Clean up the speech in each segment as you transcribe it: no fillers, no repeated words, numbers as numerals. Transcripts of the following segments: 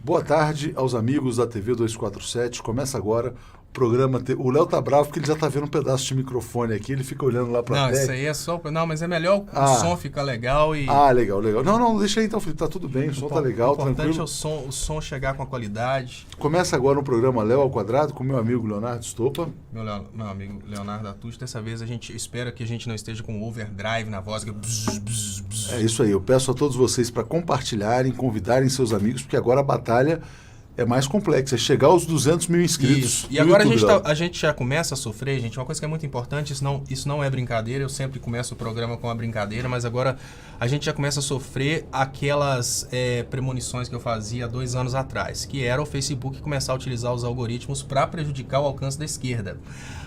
Boa tarde aos amigos da TV 247. Começa agora o programa. O Léo tá bravo porque ele já tá vendo um pedaço de microfone aqui, ele fica olhando lá pra Não, isso aí é só... Não, mas é melhor o som ficar legal e... Legal. Não, deixa aí então, Felipe, tá tudo bem, o som tá legal, tranquilo. O importante é o som chegar com a qualidade. Começa agora o programa Léo ao Quadrado com meu amigo Leonardo Stoppa. Meu amigo Leonardo Atucho, dessa vez a gente espera que a gente não esteja com overdrive na voz. É isso aí, eu peço a todos vocês para compartilharem, convidarem seus amigos, porque agora a batalha é mais complexa, é chegar aos 200 mil inscritos. Isso. E agora a gente já começa a sofrer, gente, uma coisa que é muito importante, isso não é brincadeira, eu sempre começo o programa com uma brincadeira, mas agora a gente já começa a sofrer aquelas premonições que eu fazia há 2 anos atrás, que era o Facebook começar a utilizar os algoritmos para prejudicar o alcance da esquerda.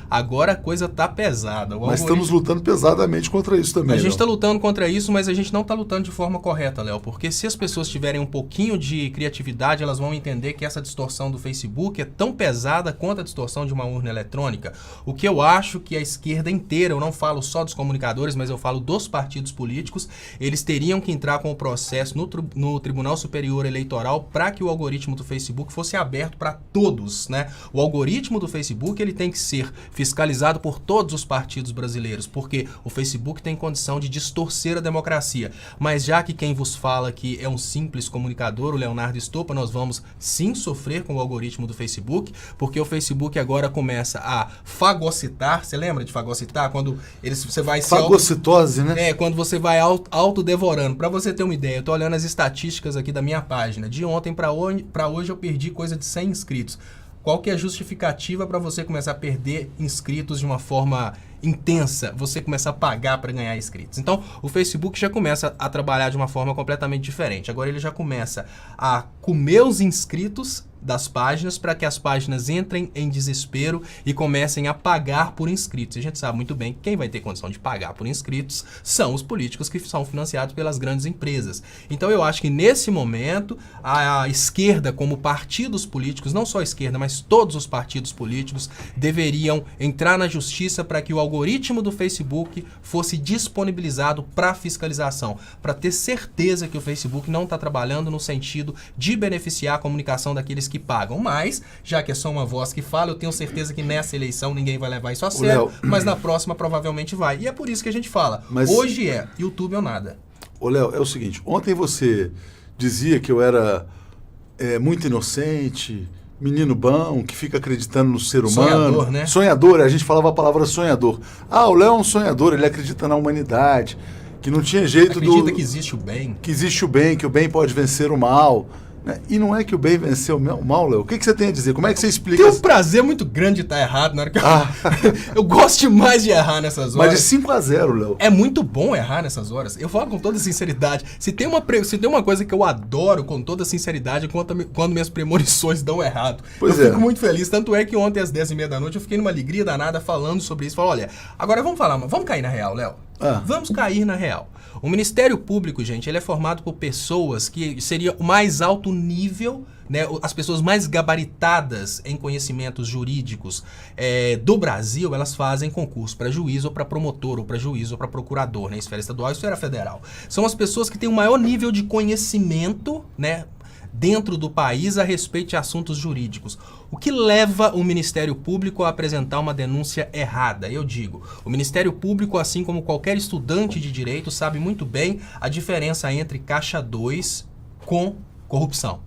Agora a coisa tá pesada. Mas estamos lutando pesadamente contra isso também. A gente está lutando contra isso, mas a gente não está lutando de forma correta, Léo. Porque se as pessoas tiverem um pouquinho de criatividade, elas vão entender que essa distorção do Facebook é tão pesada quanto a distorção de uma urna eletrônica. O que eu acho que a esquerda inteira, eu não falo só dos comunicadores, mas eu falo dos partidos políticos, eles teriam que entrar com o processo no Tribunal Superior Eleitoral para que o algoritmo do Facebook fosse aberto para todos, né? O algoritmo do Facebook ele tem que ser fiscalizado por todos os partidos brasileiros, porque o Facebook tem condição de distorcer a democracia. Mas já que quem vos fala aqui é um simples comunicador, o Leonardo Stoppa, nós vamos sim sofrer com o algoritmo do Facebook, porque o Facebook agora começa a fagocitar. Você lembra de fagocitar? Quando você vai se fagocitose, né? Quando você vai autodevorando. Para você ter uma ideia, eu tô olhando as estatísticas aqui da minha página. De ontem para hoje eu perdi coisa de 100 inscritos. Qual que é a justificativa para você começar a perder inscritos de uma forma intensa? Você começar a pagar para ganhar inscritos. Então, o Facebook já começa a trabalhar de uma forma completamente diferente. Agora ele já começa a comer os inscritos das páginas para que as páginas entrem em desespero e comecem a pagar por inscritos. E a gente sabe muito bem que quem vai ter condição de pagar por inscritos são os políticos que são financiados pelas grandes empresas. Então eu acho que nesse momento a esquerda, como partidos políticos, não só a esquerda, mas todos os partidos políticos deveriam entrar na justiça para que o algoritmo do Facebook fosse disponibilizado para fiscalização, para ter certeza que o Facebook não está trabalhando no sentido de beneficiar a comunicação daqueles que pagam. Mas, já que é só uma voz que fala, eu tenho certeza que nessa eleição ninguém vai levar isso a sério, mas na próxima provavelmente vai. E é por isso que a gente fala, hoje é YouTube ou nada. Ô Léo, é o seguinte, ontem você dizia que eu era muito inocente, menino bom, que fica acreditando no ser humano. Sonhador, né? Sonhador, a gente falava a palavra sonhador. O Léo é um sonhador, ele acredita na humanidade, que não tinha jeito Acredita que existe o bem. Que existe o bem, que o bem pode vencer o mal. E não é que o bem venceu o mal, Léo? O que você tem a dizer? Como é que você explica? Tem um prazer muito grande de estar errado na hora que eu gosto demais de errar nessas horas. Mas de 5-0, Léo. É muito bom errar nessas horas. Eu falo com toda sinceridade. Se tem uma coisa que eu adoro com toda sinceridade, quando minhas premonições dão errado. Eu fico muito feliz. Tanto é que ontem às 10h30 da noite eu fiquei numa alegria danada falando sobre isso. Falei, olha, agora vamos cair na real, Léo. Vamos cair na real. O Ministério Público, gente, ele é formado por pessoas que seria o mais alto nível, né, as pessoas mais gabaritadas em conhecimentos jurídicos do Brasil, elas fazem concurso para juiz ou para promotor, ou para juiz ou para procurador, né, esfera estadual e esfera federal. São as pessoas que têm o maior nível de conhecimento, né, dentro do país a respeito de assuntos jurídicos. O que leva o Ministério Público a apresentar uma denúncia errada? Eu digo, o Ministério Público, assim como qualquer estudante de direito, sabe muito bem a diferença entre caixa 2 com corrupção.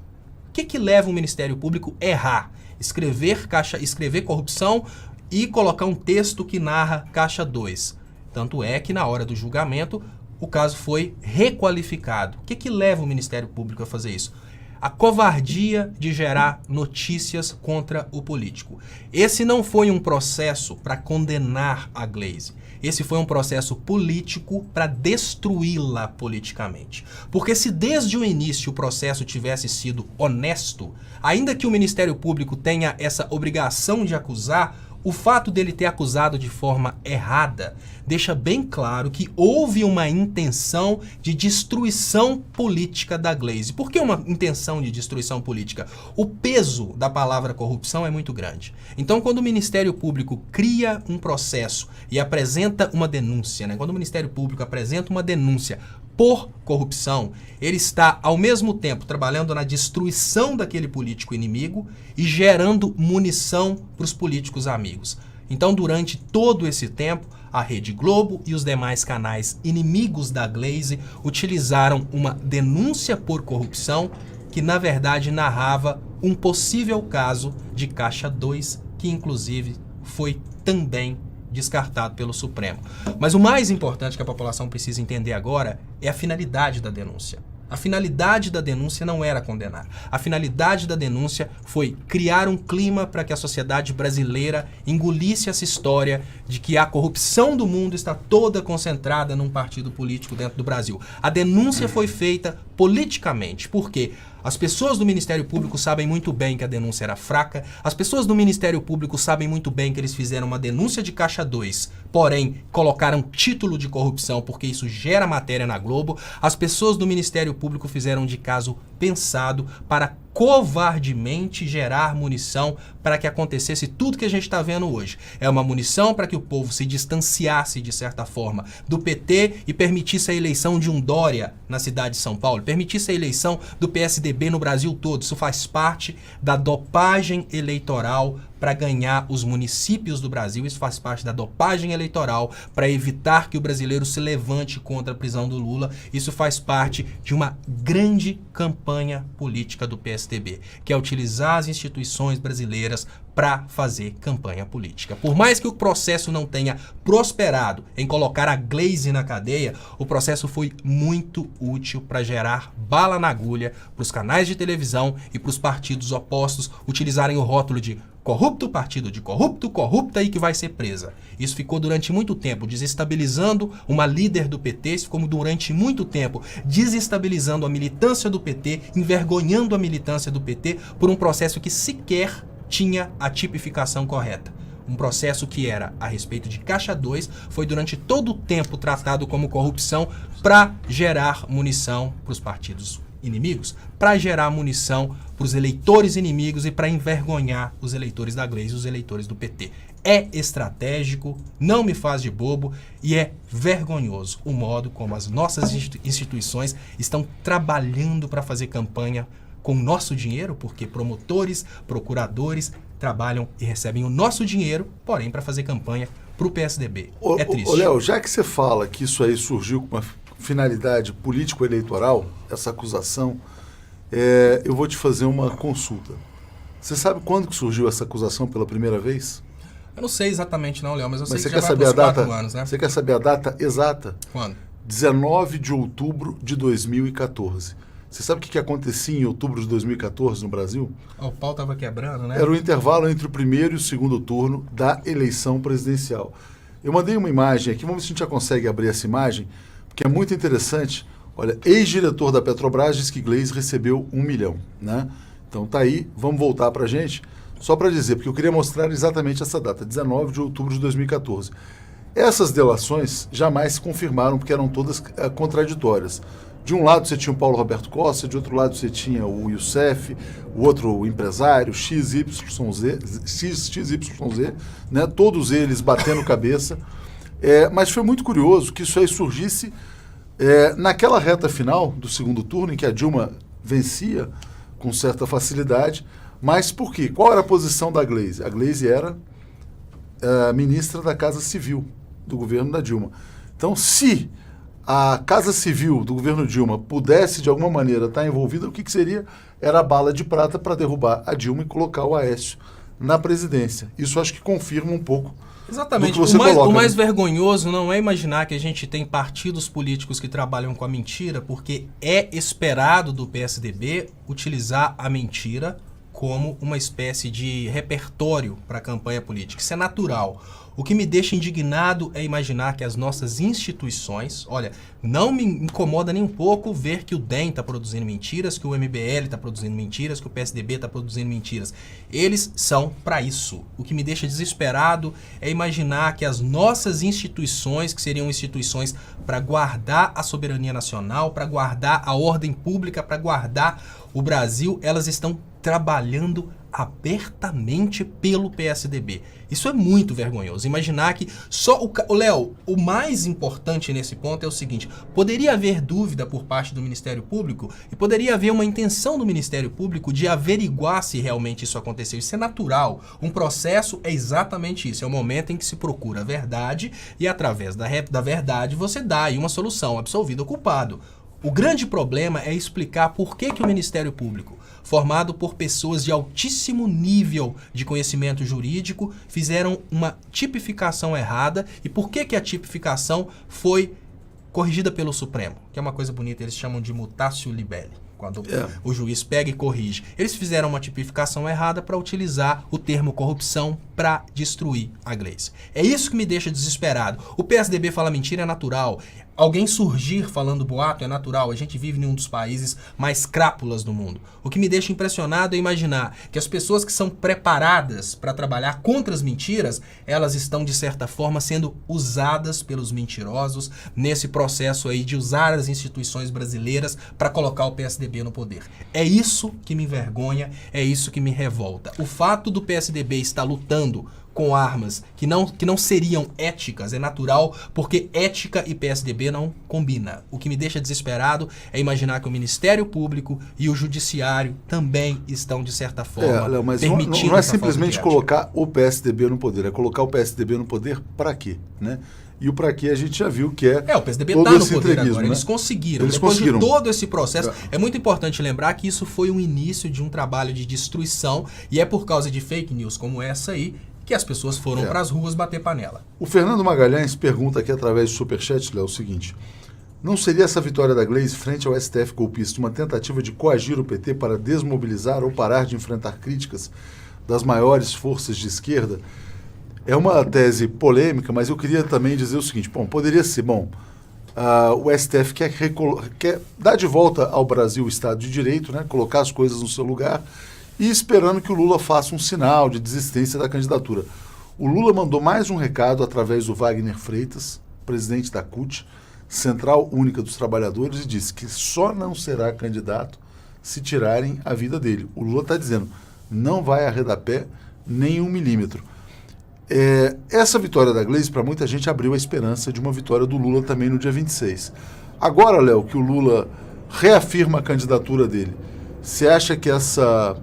O que leva o Ministério Público a errar? Escrever corrupção e colocar um texto que narra caixa 2. Tanto é que na hora do julgamento o caso foi requalificado. O que leva o Ministério Público a fazer isso? A covardia de gerar notícias contra o político. Esse não foi um processo para condenar a Glaze. Esse foi um processo político para destruí-la politicamente. Porque se desde o início o processo tivesse sido honesto, ainda que o Ministério Público tenha essa obrigação de acusar, o fato dele ter acusado de forma errada deixa bem claro que houve uma intenção de destruição política da Glaze. Por que uma intenção de destruição política? O peso da palavra corrupção é muito grande. Então, quando o Ministério Público cria um processo e apresenta uma denúncia, né? Quando o Ministério Público apresenta uma denúncia por corrupção, ele está, ao mesmo tempo, trabalhando na destruição daquele político inimigo e gerando munição para os políticos amigos. Então, durante todo esse tempo, a Rede Globo e os demais canais inimigos da Glaze utilizaram uma denúncia por corrupção que, na verdade, narrava um possível caso de Caixa 2, que, inclusive, foi também descartado pelo Supremo. Mas o mais importante que a população precisa entender agora é a finalidade da denúncia. A finalidade da denúncia não era condenar. A finalidade da denúncia foi criar um clima para que a sociedade brasileira engolisse essa história de que a corrupção do mundo está toda concentrada num partido político dentro do Brasil. A denúncia foi feita politicamente. Por quê? As pessoas do Ministério Público sabem muito bem que a denúncia era fraca. As pessoas do Ministério Público sabem muito bem que eles fizeram uma denúncia de Caixa 2, porém colocaram título de corrupção porque isso gera matéria na Globo. As pessoas do Ministério Público fizeram de caso pensado para covardemente gerar munição para que acontecesse tudo que a gente está vendo hoje. É uma munição para que o povo se distanciasse, de certa forma, do PT e permitisse a eleição de um Dória na cidade de São Paulo, permitisse a eleição do PSDB no Brasil todo. Isso faz parte da dopagem eleitoral para ganhar os municípios do Brasil. Isso faz parte da dopagem eleitoral para evitar que o brasileiro se levante contra a prisão do Lula. Isso faz parte de uma grande campanha política do PSDB, que é utilizar as instituições brasileiras para fazer campanha política. Por mais que o processo não tenha prosperado em colocar a Glaze na cadeia, o processo foi muito útil para gerar bala na agulha para os canais de televisão e para os partidos opostos utilizarem o rótulo de corrupto partido, de corrupto, corrupta e que vai ser presa. Isso ficou durante muito tempo desestabilizando uma líder do PT, isso ficou durante muito tempo desestabilizando a militância do PT, envergonhando a militância do PT por um processo que sequer tinha a tipificação correta. Um processo que era a respeito de Caixa 2, foi durante todo o tempo tratado como corrupção para gerar munição para os partidos inimigos, para gerar munição para os eleitores inimigos e para envergonhar os eleitores da Glaze, os eleitores do PT. É estratégico, não me faz de bobo e é vergonhoso o modo como as nossas instituições estão trabalhando para fazer campanha com o nosso dinheiro, porque promotores, procuradores trabalham e recebem o nosso dinheiro, porém para fazer campanha para o PSDB. É triste. Léo, já que você fala que isso aí surgiu com uma finalidade político-eleitoral, essa acusação, eu vou te fazer uma consulta. Você sabe quando que surgiu essa acusação pela primeira vez? Eu não sei exatamente não, Léo, mas eu sei você que já vai saber a data, 4 anos, né? Você quer saber a data exata? Quando? 19 de outubro de 2014. Você sabe o que acontecia em outubro de 2014 no Brasil? O pau estava quebrando, né? Era o intervalo entre o primeiro e o segundo turno da eleição presidencial. Eu mandei uma imagem aqui, vamos ver se a gente já consegue abrir essa imagem, porque é muito interessante. Olha, ex-diretor da Petrobras diz que Glaze recebeu 1 milhão, né? Então tá aí, vamos voltar para a gente, só para dizer, porque eu queria mostrar exatamente essa data, 19 de outubro de 2014. Essas delações jamais se confirmaram, porque eram todas contraditórias. De um lado você tinha o Paulo Roberto Costa, de outro lado você tinha o Youssef, o outro empresário, XYZ, né? Todos eles batendo cabeça. Mas foi muito curioso que isso aí surgisse naquela reta final do segundo turno, em que a Dilma vencia com certa facilidade. Mas por quê? Qual era a posição da Glaze? A Glaze era ministra da Casa Civil do governo da Dilma. Então, se a Casa Civil do governo Dilma pudesse, de alguma maneira, estar envolvida, o que seria? Era a bala de prata para derrubar a Dilma e colocar o Aécio na presidência. Isso acho que confirma um pouco. Exatamente. Do que você O mais vergonhoso não é imaginar que a gente tem partidos políticos que trabalham com a mentira, porque é esperado do PSDB utilizar a mentira como uma espécie de repertório para a campanha política. Isso é natural. O que me deixa indignado é imaginar que as nossas instituições... Olha, não me incomoda nem um pouco ver que o DEM está produzindo mentiras, que o MBL está produzindo mentiras, que o PSDB está produzindo mentiras. Eles são para isso. O que me deixa desesperado é imaginar que as nossas instituições, que seriam instituições para guardar a soberania nacional, para guardar a ordem pública, para guardar o Brasil, elas estão trabalhando abertamente pelo PSDB. Isso é muito vergonhoso. Imaginar que só o Léo, o mais importante nesse ponto é o seguinte: poderia haver dúvida por parte do Ministério Público e poderia haver uma intenção do Ministério Público de averiguar se realmente isso aconteceu. Isso é natural. Um processo é exatamente isso. É o momento em que se procura a verdade e através da verdade você dá aí uma solução, absolvido o culpado. O grande problema é explicar por que o Ministério Público, formado por pessoas de altíssimo nível de conhecimento jurídico, fizeram uma tipificação errada e por que a tipificação foi corrigida pelo Supremo, que é uma coisa bonita, eles chamam de mutatio libelli. Quando o juiz pega e corrige. Eles fizeram uma tipificação errada para utilizar o termo corrupção para destruir a Gleice. É isso que me deixa desesperado. O PSDB fala mentira, é natural. Alguém surgir falando boato é natural. A gente vive em um dos países mais crápulas do mundo. O que me deixa impressionado é imaginar que as pessoas que são preparadas para trabalhar contra as mentiras, elas estão, de certa forma, sendo usadas pelos mentirosos nesse processo aí de usar as instituições brasileiras para colocar o PSDB no poder. É isso que me envergonha, é isso que me revolta. O fato do PSDB estar lutando com armas que não seriam éticas, é natural, porque ética e PSDB não combina. O que me deixa desesperado é imaginar que o Ministério Público e o Judiciário também estão, de certa forma, Léo, mas permitindo não é essa simplesmente falta de colocar o PSDB no poder, é colocar o PSDB no poder para quê, né? E o para quê a gente já viu que é o PSDB todo está no esse poder entreguismo, agora, né? eles conseguiram. Eles Depois conseguiram. de todo esse processo, é muito importante lembrar que isso foi um início de um trabalho de destruição e é por causa de fake news como essa aí que as pessoas foram para as ruas bater panela. O Fernando Magalhães pergunta aqui através do Superchat, Léo, o seguinte: não seria essa vitória da Gleice frente ao STF golpista uma tentativa de coagir o PT para desmobilizar ou parar de enfrentar críticas das maiores forças de esquerda? É uma tese polêmica, mas eu queria também dizer o seguinte: poderia ser, o STF quer dar de volta ao Brasil o Estado de Direito, né, colocar as coisas no seu lugar, e esperando que o Lula faça um sinal de desistência da candidatura. O Lula mandou mais um recado através do Wagner Freitas, presidente da CUT, Central Única dos Trabalhadores, e disse que só não será candidato se tirarem a vida dele. O Lula está dizendo, não vai arredar pé nem 1 milímetro. Essa vitória da Gleice, para muita gente, abriu a esperança de uma vitória do Lula também no dia 26. Agora, Léo, que o Lula reafirma a candidatura dele, você acha que essa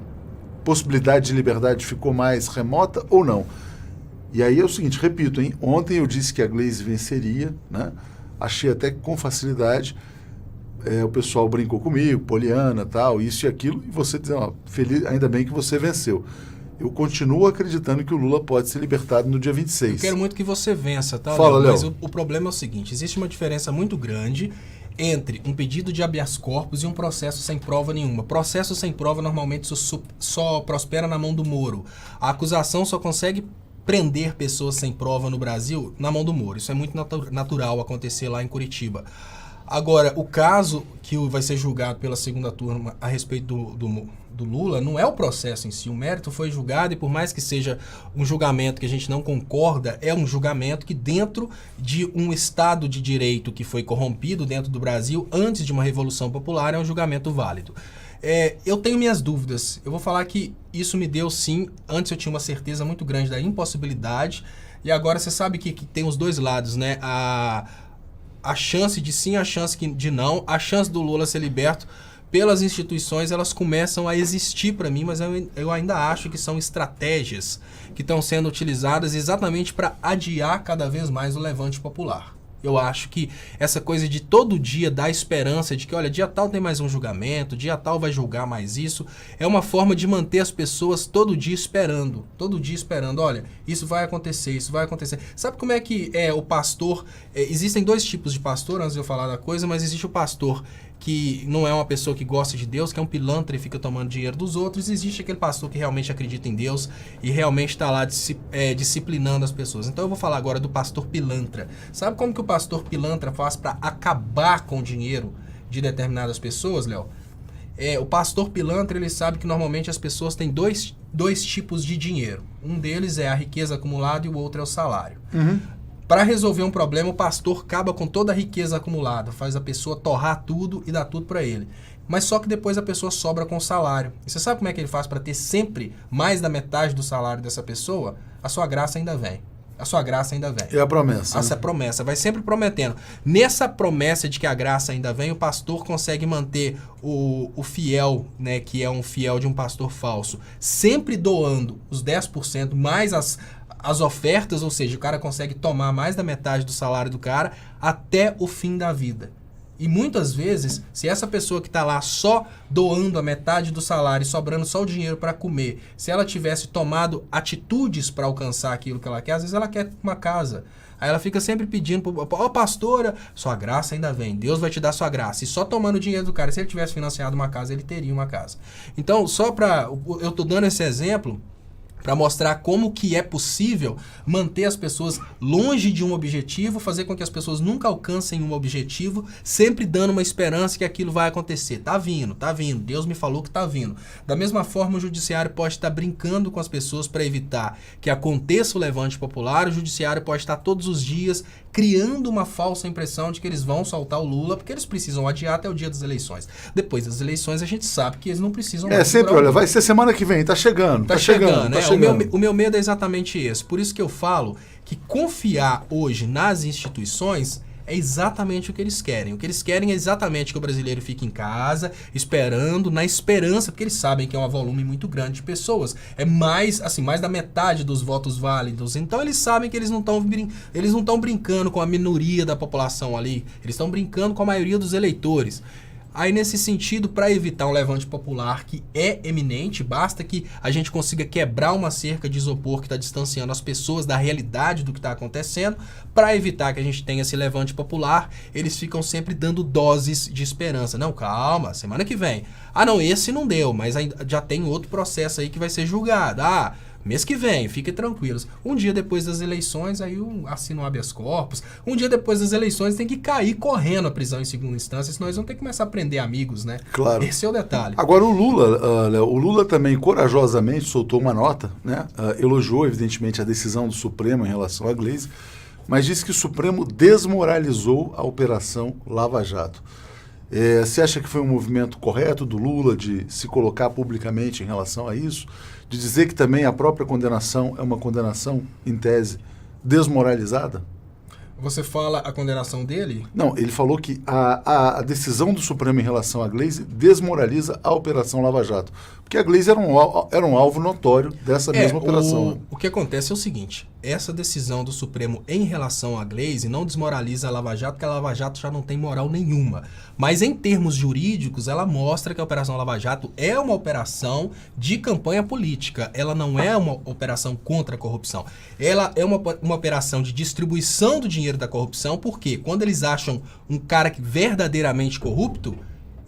possibilidade de liberdade ficou mais remota ou não? E aí é o seguinte, repito, ontem eu disse que a Gleice venceria, né? Achei até que com facilidade, o pessoal brincou comigo, Poliana, tal, isso e aquilo, e você dizendo, feliz, ainda bem que você venceu. Eu continuo acreditando que o Lula pode ser libertado no dia 26. Eu quero muito que você vença, tá? Fala, Léo. Mas o problema é o seguinte, existe uma diferença muito grande entre um pedido de habeas corpus e um processo sem prova nenhuma. Processo sem prova normalmente só prospera na mão do Moro. A acusação só consegue prender pessoas sem prova no Brasil na mão do Moro. Isso é muito natural acontecer lá em Curitiba. Agora, o caso que vai ser julgado pela segunda turma a respeito do Lula não é o processo em si. O mérito foi julgado e por mais que seja um julgamento que a gente não concorda, é um julgamento que dentro de um Estado de Direito que foi corrompido dentro do Brasil antes de uma Revolução Popular é um julgamento válido. Eu tenho minhas dúvidas. Eu vou falar que isso me deu sim. Antes eu tinha uma certeza muito grande da impossibilidade e agora você sabe que tem os dois lados, né? A chance de sim, a chance de não, a chance do Lula ser liberto pelas instituições, elas começam a existir para mim, mas eu ainda acho que são estratégias que estão sendo utilizadas exatamente para adiar cada vez mais o levante popular. Eu acho que essa coisa de todo dia dar esperança de que, olha, dia tal tem mais um julgamento, dia tal vai julgar mais isso, é uma forma de manter as pessoas todo dia esperando, olha, isso vai acontecer, isso vai acontecer. Sabe como é que o pastor, existem dois tipos de pastor, antes de eu falar da coisa, mas existe o pastor que não é uma pessoa que gosta de Deus, que é um pilantra e fica tomando dinheiro dos outros. Existe aquele pastor que realmente acredita em Deus e realmente está lá disciplinando as pessoas. Então eu vou falar agora do pastor pilantra. Sabe como que o pastor pilantra faz para acabar com o dinheiro de determinadas pessoas, Léo? O pastor pilantra, ele sabe que normalmente as pessoas têm dois tipos de dinheiro. Um deles é a riqueza acumulada e o outro é o salário. Uhum. Para resolver um problema, o pastor acaba com toda a riqueza acumulada, faz a pessoa torrar tudo e dá tudo para ele. mas só que depois a pessoa sobra com o salário. E você sabe como é que ele faz para ter sempre mais da metade do salário dessa pessoa? A sua graça ainda vem. A sua graça ainda vem. É a promessa. Essa promessa, vai sempre prometendo. Nessa promessa de que a graça ainda vem, o pastor consegue manter o fiel, né, que é um fiel de um pastor falso, sempre doando os 10% mais as ofertas, ou seja, o cara consegue tomar mais da metade do salário do cara até o fim da vida. E muitas vezes, se essa pessoa que está lá só doando a metade do salário e sobrando só o dinheiro para comer, se ela tivesse tomado atitudes para alcançar aquilo que ela quer, às vezes ela quer uma casa. Aí ela fica sempre pedindo, pastora, sua graça ainda vem, Deus vai te dar sua graça. E só tomando o dinheiro do cara, se ele tivesse financiado uma casa, ele teria uma casa. Então, eu estou dando esse exemplo para mostrar como que é possível manter as pessoas longe de um objetivo, fazer com que as pessoas nunca alcancem um objetivo, sempre dando uma esperança que aquilo vai acontecer. Tá vindo, Deus me falou que tá vindo. Da mesma forma, o judiciário pode estar brincando com as pessoas para evitar que aconteça o levante popular, o judiciário pode estar todos os dias criando uma falsa impressão de que eles vão soltar o Lula, porque eles precisam adiar até o dia das eleições. Depois das eleições, a gente sabe que eles não precisam... sempre, olha, vai ser semana que vem, tá chegando. O meu medo é exatamente esse. Por isso que eu falo que confiar hoje nas instituições é exatamente o que eles querem. O que eles querem é exatamente que o brasileiro fique em casa, esperando, na esperança, porque eles sabem que é um volume muito grande de pessoas. É mais da metade dos votos válidos. Então eles sabem que eles não estão brincando com a minoria da população ali. Eles estão brincando com a maioria dos eleitores. Aí, nesse sentido, para evitar um levante popular que é eminente, basta que a gente consiga quebrar uma cerca de isopor que está distanciando as pessoas da realidade do que está acontecendo. Para evitar que a gente tenha esse levante popular, eles ficam sempre dando doses de esperança. Não, calma, semana que vem. Ah, não, esse não deu, mas já tem outro processo aí que vai ser julgado. Mês que vem, fiquem tranquilos. Um dia depois das eleições, aí assina um habeas corpus. Um dia depois das eleições tem que cair correndo a prisão em segunda instância, senão eles vão ter que começar a prender amigos, né? Claro. Esse é o detalhe. Agora o Lula também corajosamente soltou uma nota, né? Elogiou evidentemente a decisão do Supremo em relação à Gleisi, mas disse que o Supremo desmoralizou a Operação Lava Jato. Você acha que foi um movimento correto do Lula de se colocar publicamente em relação a isso? De dizer que também a própria condenação é uma condenação, em tese, desmoralizada? Você fala a condenação dele? Não, ele falou que a decisão do Supremo em relação à Gleisi desmoraliza a Operação Lava Jato. Porque a Gleisi era um alvo notório dessa mesma operação. O que acontece é o seguinte, essa decisão do Supremo em relação à Gleisi não desmoraliza a Lava Jato, porque a Lava Jato já não tem moral nenhuma. Mas em termos jurídicos, ela mostra que a Operação Lava Jato é uma operação de campanha política. Ela não é uma operação contra a corrupção. Ela é uma operação de distribuição do dinheiro da corrupção, porque quando eles acham um cara verdadeiramente corrupto,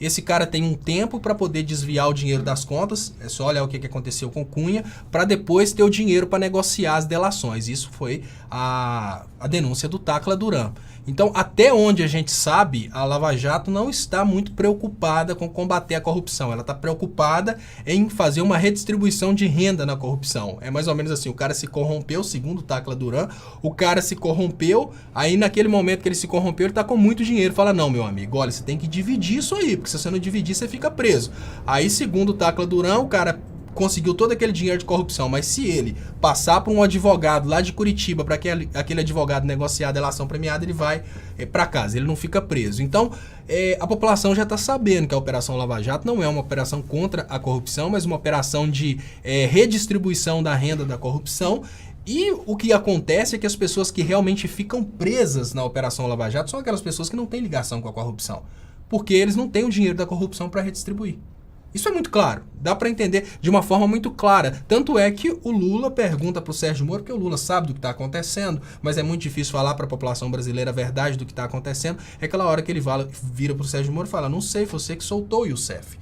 esse cara tem um tempo para poder desviar o dinheiro das contas, é só olhar o que aconteceu com Cunha, para depois ter o dinheiro para negociar as delações. Isso foi a denúncia do Tacla Duran. Então, até onde a gente sabe, a Lava Jato não está muito preocupada com combater a corrupção. Ela está preocupada em fazer uma redistribuição de renda na corrupção. É mais ou menos assim, o cara se corrompeu, segundo o Tacla Duran, o cara se corrompeu, aí naquele momento que ele se corrompeu, ele está com muito dinheiro. Fala, não, meu amigo, olha, você tem que dividir isso aí, porque se você não dividir, você fica preso. Aí, segundo o Tacla Duran, o cara conseguiu todo aquele dinheiro de corrupção, mas se ele passar para um advogado lá de Curitiba, para aquele advogado negociar a delação premiada, ele vai para casa, ele não fica preso. Então, a população já está sabendo que a Operação Lava Jato não é uma operação contra a corrupção, mas uma operação de redistribuição da renda da corrupção. E o que acontece é que as pessoas que realmente ficam presas na Operação Lava Jato são aquelas pessoas que não têm ligação com a corrupção, porque eles não têm o dinheiro da corrupção para redistribuir. Isso é muito claro, dá para entender de uma forma muito clara. Tanto é que o Lula pergunta para o Sérgio Moro, porque o Lula sabe do que está acontecendo, mas é muito difícil falar para a população brasileira a verdade do que está acontecendo. É aquela hora que ele vira para o Sérgio Moro e fala, não sei, você que soltou o Youssef.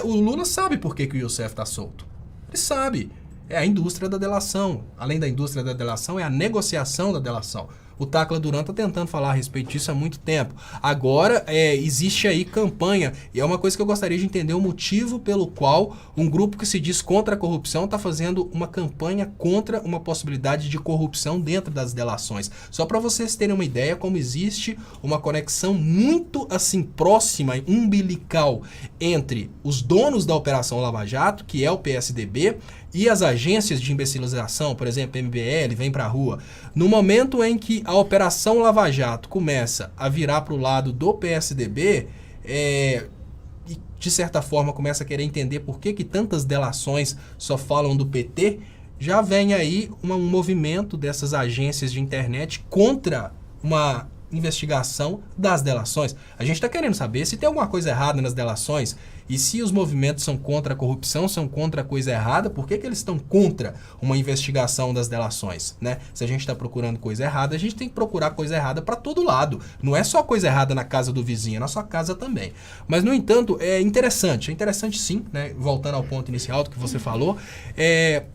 O Lula sabe por que o Youssef está solto. Ele sabe. É a indústria da delação. Além da indústria da delação, é a negociação da delação. O Tacla Duran está tentando falar a respeito disso há muito tempo. Agora, existe aí campanha, e é uma coisa que eu gostaria de entender o motivo pelo qual um grupo que se diz contra a corrupção está fazendo uma campanha contra uma possibilidade de corrupção dentro das delações. Só para vocês terem uma ideia como existe uma conexão muito assim próxima, umbilical, entre os donos da Operação Lava Jato, que é o PSDB, e as agências de imbecilização, por exemplo, MBL, Vem Pra Rua. No momento em que a Operação Lava Jato começa a virar para o lado do PSDB, e de certa forma começa a querer entender por que tantas delações só falam do PT, já vem aí um movimento dessas agências de internet contra uma investigação das delações. A gente está querendo saber se tem alguma coisa errada nas delações. E se os movimentos são contra a corrupção, são contra a coisa errada, por que eles estão contra uma investigação das delações, né? Se a gente está procurando coisa errada, a gente tem que procurar coisa errada para todo lado. Não é só coisa errada na casa do vizinho, é na sua casa também. Mas, no entanto, é interessante sim, né? Voltando ao ponto inicial do que você falou,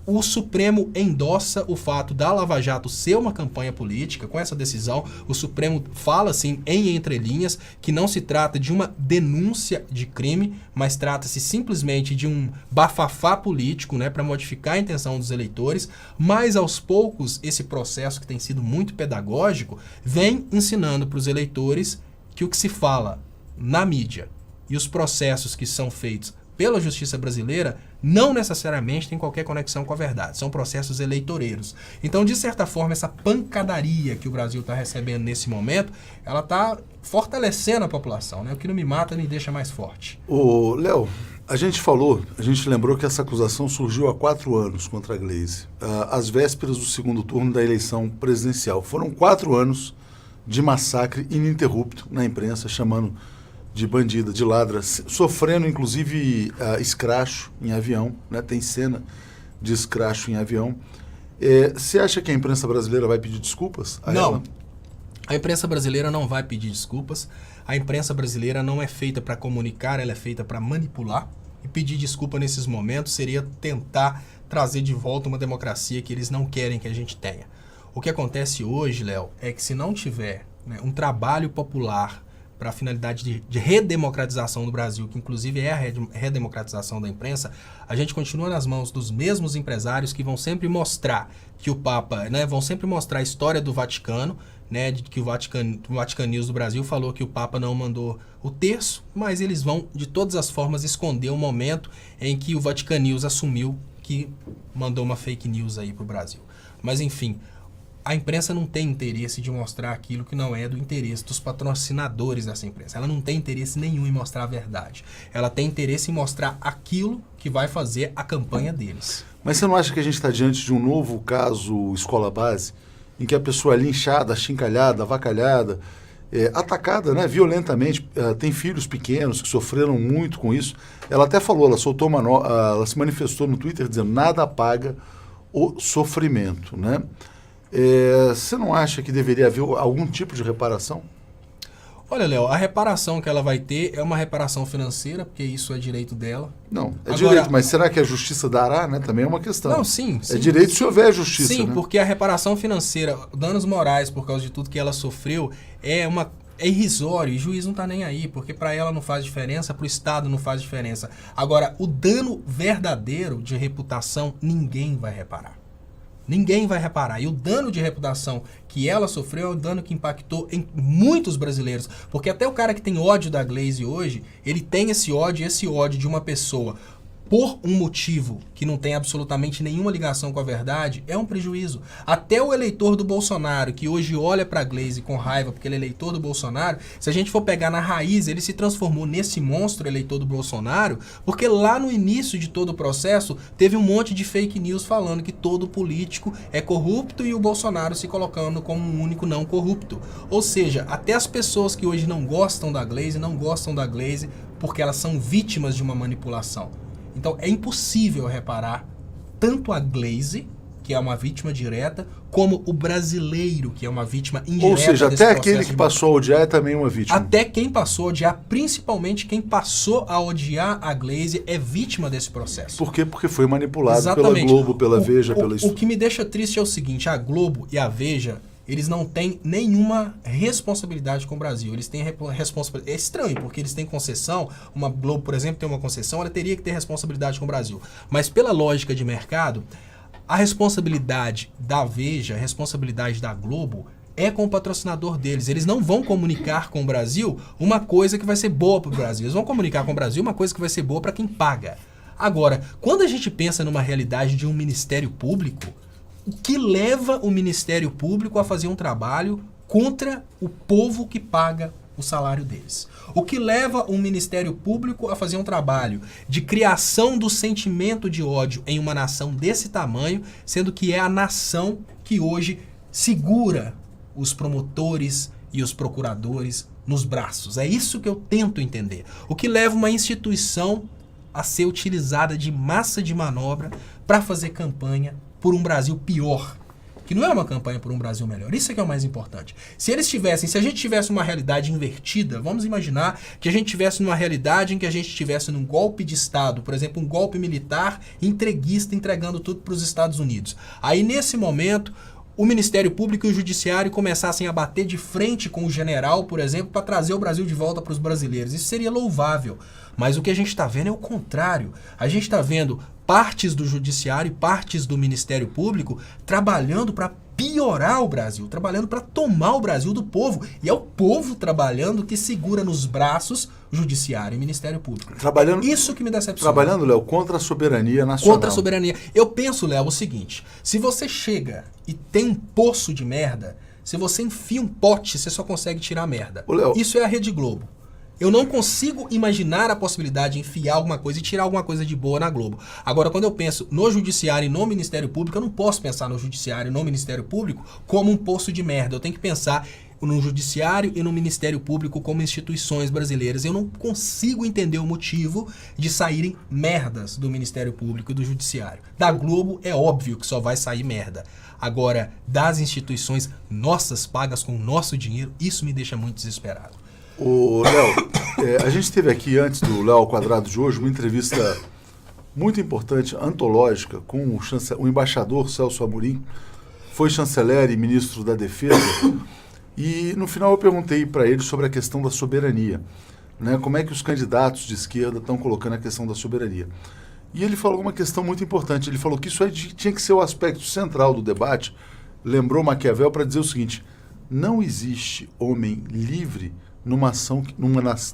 o Supremo endossa o fato da Lava Jato ser uma campanha política. Com essa decisão, o Supremo fala, assim, em entrelinhas, que não se trata de uma denúncia de crime, mas trata-se simplesmente de um bafafá político, né, para modificar a intenção dos eleitores, mas aos poucos esse processo que tem sido muito pedagógico vem ensinando para os eleitores que o que se fala na mídia e os processos que são feitos pela justiça brasileira não necessariamente tem qualquer conexão com a verdade. São processos eleitoreiros. Então, de certa forma, essa pancadaria que o Brasil está recebendo nesse momento, ela está fortalecendo a população, né? O que não me mata me deixa mais forte. Ô, Léo, a gente lembrou que essa acusação surgiu há 4 anos contra a Glaze, às vésperas do segundo turno da eleição presidencial. Foram 4 anos de massacre ininterrupto na imprensa, chamando de bandida, de ladra, sofrendo inclusive escracho em avião, né? Tem cena de escracho em avião. Você acha que a imprensa brasileira vai pedir desculpas a ela? A imprensa brasileira não vai pedir desculpas. A imprensa brasileira não é feita para comunicar, ela é feita para manipular. E pedir desculpa nesses momentos seria tentar trazer de volta uma democracia que eles não querem que a gente tenha. O que acontece hoje, Léo, é que se não tiver, né, um trabalho popular para a finalidade de redemocratização do Brasil, que inclusive é a redemocratização da imprensa, a gente continua nas mãos dos mesmos empresários que vão sempre mostrar que o Papa, né, vão sempre mostrar a história do Vaticano, né, de que o Vatican News do Brasil falou que o Papa não mandou o terço, mas eles vão de todas as formas esconder o momento em que o Vatican News assumiu que mandou uma fake news aí para o Brasil. Mas enfim, a imprensa não tem interesse de mostrar aquilo que não é do interesse dos patrocinadores dessa imprensa. Ela não tem interesse nenhum em mostrar a verdade. Ela tem interesse em mostrar aquilo que vai fazer a campanha deles. Mas você não acha que a gente está diante de um novo caso escola base, em que a pessoa é linchada, achincalhada, avacalhada, atacada, né, violentamente, tem filhos pequenos que sofreram muito com isso. Ela até falou, ela se manifestou no Twitter dizendo: nada apaga o sofrimento, né? Você não acha que deveria haver algum tipo de reparação? Olha, Léo, a reparação que ela vai ter é uma reparação financeira, porque isso é direito dela. Não, direito, mas será que a justiça dará, né? Também é uma questão. Não, sim. É direito se houver justiça, sim, né? Porque a reparação financeira, danos morais por causa de tudo que ela sofreu, é irrisório, e o juiz não está nem aí, porque para ela não faz diferença, para o Estado não faz diferença. Agora, o dano verdadeiro de reputação, ninguém vai reparar. Ninguém vai reparar. E o dano de reputação que ela sofreu é um dano que impactou em muitos brasileiros. Porque até o cara que tem ódio da Glaze hoje, ele tem esse ódio de uma pessoa por um motivo que não tem absolutamente nenhuma ligação com a verdade, é um prejuízo. Até o eleitor do Bolsonaro, que hoje olha para a Glaze com raiva porque ele é eleitor do Bolsonaro, se a gente for pegar na raiz, ele se transformou nesse monstro eleitor do Bolsonaro, porque lá no início de todo o processo, teve um monte de fake news falando que todo político é corrupto e o Bolsonaro se colocando como um único não corrupto. Ou seja, até as pessoas que hoje não gostam da Glaze, não gostam da Glaze porque elas são vítimas de uma manipulação. Então, é impossível reparar tanto a Glaze, que é uma vítima direta, como o brasileiro, que é uma vítima indireta. Ou seja, até aquele que passou a odiar é também uma vítima. Até quem passou a odiar, principalmente quem passou a odiar a Glaze, é vítima desse processo. Por quê? Porque foi manipulado pela Globo, pela Veja, pela O que me deixa triste é o seguinte: a Globo e a Veja, eles não têm nenhuma responsabilidade com o Brasil. Eles têm responsabilidade. É estranho, porque eles têm concessão. Uma Globo, por exemplo, tem uma concessão, ela teria que ter responsabilidade com o Brasil. Mas pela lógica de mercado, a responsabilidade da Veja, a responsabilidade da Globo é com o patrocinador deles. Eles não vão comunicar com o Brasil uma coisa que vai ser boa para o Brasil. Eles vão comunicar com o Brasil uma coisa que vai ser boa para quem paga. Agora, quando a gente pensa numa realidade de um Ministério Público, o que leva o Ministério Público a fazer um trabalho contra o povo que paga o salário deles? O que leva um Ministério Público a fazer um trabalho de criação do sentimento de ódio em uma nação desse tamanho, sendo que é a nação que hoje segura os promotores e os procuradores nos braços? É isso que eu tento entender. O que leva uma instituição a ser utilizada de massa de manobra para fazer campanha por um Brasil pior, que não é uma campanha por um Brasil melhor. Isso é que é o mais importante. Se a gente tivesse uma realidade invertida, vamos imaginar que a gente tivesse numa realidade em que a gente estivesse num golpe de Estado, por exemplo, um golpe militar entreguista, entregando tudo para os Estados Unidos. Aí, nesse momento, o Ministério Público e o Judiciário começassem a bater de frente com o general, por exemplo, para trazer o Brasil de volta para os brasileiros. Isso seria louvável. Mas o que a gente está vendo é o contrário. A gente está vendo partes do Judiciário e partes do Ministério Público trabalhando para piorar o Brasil, trabalhando para tomar o Brasil do povo. E é o povo trabalhando que segura nos braços o Judiciário e o Ministério Público. Isso que me decepciona. Trabalhando, Léo, contra a soberania nacional. Contra a soberania. Eu penso, Léo, o seguinte: se você chega e tem um poço de merda, se você enfia um pote, você só consegue tirar merda. Léo, isso é a Rede Globo. Eu não consigo imaginar a possibilidade de enfiar alguma coisa e tirar alguma coisa de boa na Globo. Agora, quando eu penso no Judiciário e no Ministério Público, eu não posso pensar no Judiciário e no Ministério Público como um poço de merda. Eu tenho que pensar no Judiciário e no Ministério Público como instituições brasileiras. Eu não consigo entender o motivo de saírem merdas do Ministério Público e do Judiciário. Da Globo é óbvio que só vai sair merda. Agora, das instituições nossas, pagas com o nosso dinheiro, isso me deixa muito desesperado. Léo, a gente teve aqui, antes do Léo ao Quadrado de hoje, uma entrevista muito importante, antológica, com o embaixador Celso Amorim, foi chanceler e ministro da Defesa, e no final eu perguntei para ele sobre a questão da soberania, né? Como é que os candidatos de esquerda estão colocando a questão da soberania. E ele falou uma questão muito importante, ele falou que isso aí tinha que ser o aspecto central do debate, lembrou Maquiavel para dizer o seguinte: não existe homem livre numa ação,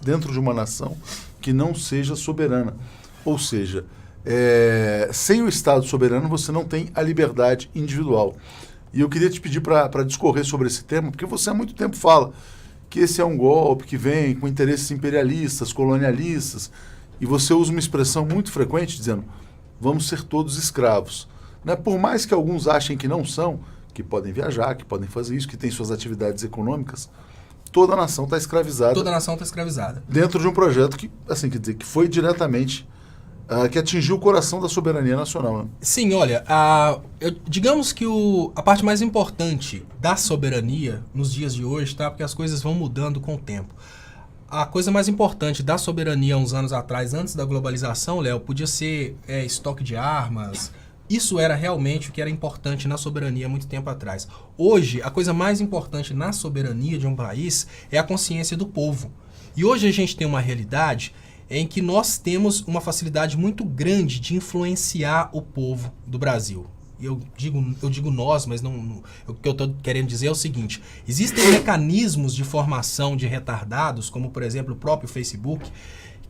dentro de uma nação que não seja soberana. Ou seja, sem o Estado soberano você não tem a liberdade individual. E eu queria te pedir para discorrer sobre esse tema, porque você há muito tempo fala que esse é um golpe que vem com interesses imperialistas, colonialistas, e você usa uma expressão muito frequente dizendo: vamos ser todos escravos. Né? Por mais que alguns achem que não são, que podem viajar, que podem fazer isso, que têm suas atividades econômicas, toda a nação está escravizada. Toda a nação está escravizada. Dentro de um projeto que, assim, quer dizer, que foi diretamente, que atingiu o coração da soberania nacional. Né? Sim, olha, digamos que a parte mais importante da soberania nos dias de hoje, tá? Porque as coisas vão mudando com o tempo. A coisa mais importante da soberania uns anos atrás, antes da globalização, Léo, podia ser estoque de armas. Isso era realmente o que era importante na soberania há muito tempo atrás. Hoje, a coisa mais importante na soberania de um país é a consciência do povo. E hoje a gente tem uma realidade em que nós temos uma facilidade muito grande de influenciar o povo do Brasil. Eu digo nós, mas o que eu estou querendo dizer é o seguinte: existem mecanismos de formação de retardados, como por exemplo o próprio Facebook,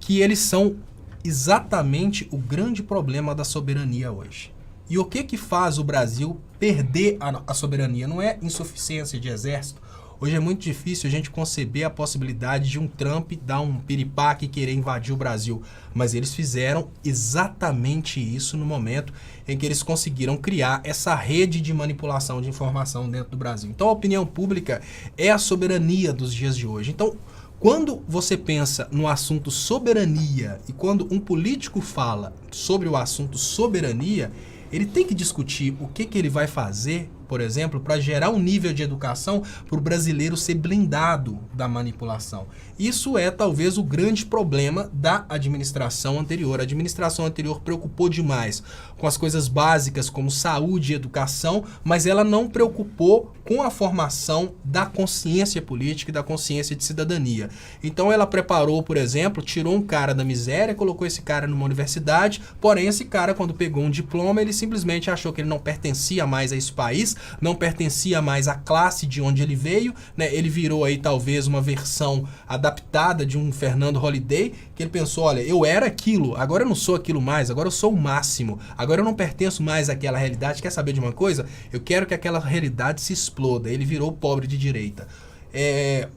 que eles são exatamente o grande problema da soberania hoje. E o que faz o Brasil perder a soberania? Não é insuficiência de exército. Hoje é muito difícil a gente conceber a possibilidade de um Trump dar um piripaque e querer invadir o Brasil. Mas eles fizeram exatamente isso no momento em que eles conseguiram criar essa rede de manipulação de informação dentro do Brasil. Então a opinião pública é a soberania dos dias de hoje. Então, quando você pensa no assunto soberania e quando um político fala sobre o assunto soberania, ele tem que discutir o que ele vai fazer, por exemplo, para gerar um nível de educação para o brasileiro ser blindado da manipulação. Isso é talvez o grande problema da administração anterior. A administração anterior preocupou demais com as coisas básicas como saúde e educação, mas ela não preocupou com a formação da consciência política e da consciência de cidadania. Então ela preparou, por exemplo, tirou um cara da miséria, colocou esse cara numa universidade, porém esse cara, quando pegou um diploma, ele simplesmente achou que ele não pertencia mais a esse país, não pertencia mais à classe de onde ele veio, né? Ele virou aí talvez uma versão adaptada de um Fernando Holliday, que ele pensou, olha, eu era aquilo, agora eu não sou aquilo mais, agora eu sou o máximo, agora eu não pertenço mais àquela realidade. Quer saber de uma coisa? Eu quero que aquela realidade se exploda. Ele virou pobre de direita.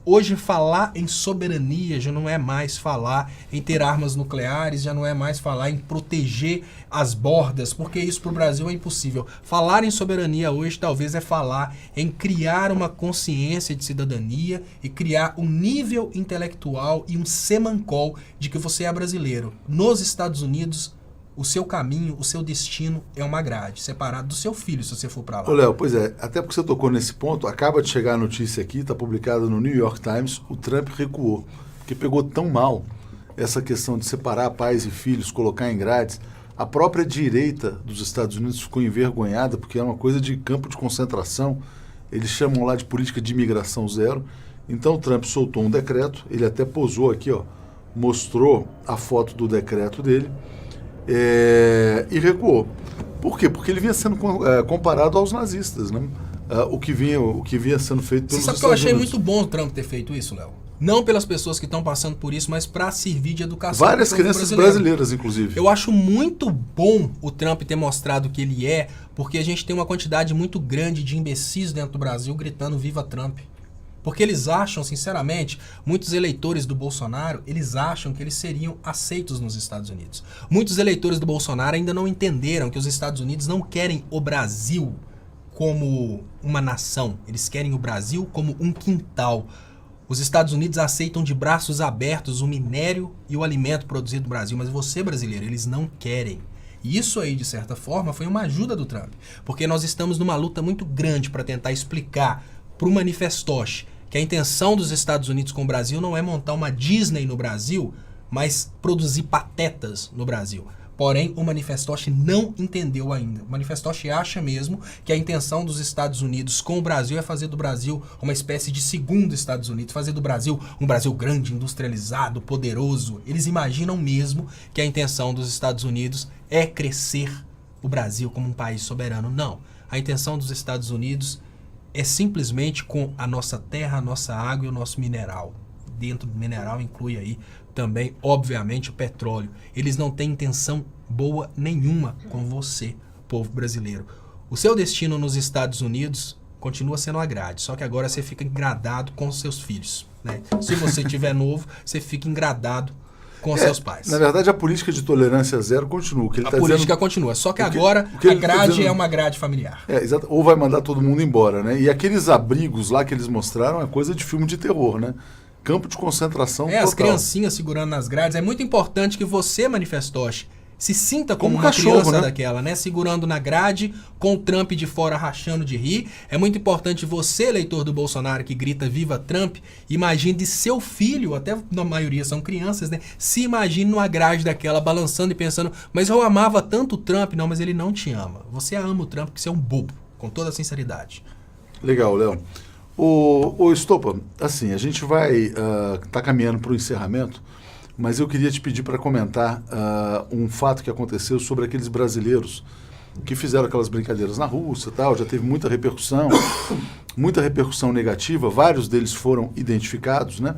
Hoje falar em soberania já não é mais falar em ter armas nucleares, já não é mais falar em proteger as bordas, porque isso para o Brasil é impossível. Falar em soberania hoje talvez é falar em criar uma consciência de cidadania e criar um nível intelectual e um semancol de que você é brasileiro. Nos Estados Unidos, o seu caminho, o seu destino é uma grade, separado do seu filho, se você for para lá. Ô, Léo, pois é, até porque você tocou nesse ponto, acaba de chegar a notícia aqui, está publicada no New York Times, o Trump recuou, porque pegou tão mal essa questão de separar pais e filhos, colocar em grades. A própria direita dos Estados Unidos ficou envergonhada, porque é uma coisa de campo de concentração, eles chamam lá de política de imigração zero. Então o Trump soltou um decreto, ele até posou aqui, ó, mostrou a foto do decreto dele, e recuou. Por quê? Porque ele vinha sendo comparado aos nazistas, né? O que vinha sendo feito pelos Estados Unidos. Você sabe que eu achei muito bom o Trump ter feito isso, Léo? Não pelas pessoas que estão passando por isso, mas para servir de educação. Várias crianças brasileiras, inclusive. Eu acho muito bom o Trump ter mostrado que ele é, porque a gente tem uma quantidade muito grande de imbecis dentro do Brasil gritando Viva Trump. Porque eles acham, sinceramente, muitos eleitores do Bolsonaro, eles acham que eles seriam aceitos nos Estados Unidos. Muitos eleitores do Bolsonaro ainda não entenderam que os Estados Unidos não querem o Brasil como uma nação. Eles querem o Brasil como um quintal. Os Estados Unidos aceitam de braços abertos o minério e o alimento produzido no Brasil, mas você, brasileiro, eles não querem. E isso aí, de certa forma, foi uma ajuda do Trump. Porque nós estamos numa luta muito grande para tentar explicar para o manifestoche que a intenção dos Estados Unidos com o Brasil não é montar uma Disney no Brasil, mas produzir patetas no Brasil. Porém, o manifestoche não entendeu ainda. O manifestoche acha mesmo que a intenção dos Estados Unidos com o Brasil é fazer do Brasil uma espécie de segundo Estados Unidos, fazer do Brasil um Brasil grande, industrializado, poderoso. Eles imaginam mesmo que a intenção dos Estados Unidos é crescer o Brasil como um país soberano. Não. A intenção dos Estados Unidos é simplesmente com a nossa terra, a nossa água e o nosso mineral. Dentro do mineral inclui aí também, obviamente, o petróleo. Eles não têm intenção boa nenhuma com você, povo brasileiro. O seu destino nos Estados Unidos continua sendo a grade, só que agora você fica engradado com os seus filhos, né? Se você tiver novo, você fica engradado com seus pais. Na verdade, a política de tolerância zero continua. O que ele a política continua, só que agora a grade é uma grade familiar. Exato. Ou vai mandar todo mundo embora, né? E aqueles abrigos lá que eles mostraram é coisa de filme de terror, né? Campo de concentração total. As criancinhas segurando nas grades. É muito importante que você, manifestoche, se sinta como uma cachorro, criança, né? Daquela, né? Segurando na grade, com o Trump de fora rachando de rir. É muito importante você, eleitor do Bolsonaro, que grita Viva Trump, imagine seu filho, até na maioria são crianças, né? Se imagine numa grade daquela, balançando e pensando, mas eu amava tanto o Trump. Não, mas ele não te ama. Você ama o Trump porque você é um bobo, com toda a sinceridade. Legal, Léo. Ô Estopa, assim, a gente vai tá caminhando para o encerramento, mas eu queria te pedir para comentar um fato que aconteceu sobre aqueles brasileiros que fizeram aquelas brincadeiras na Rússia e tal, já teve muita repercussão negativa, vários deles foram identificados, né?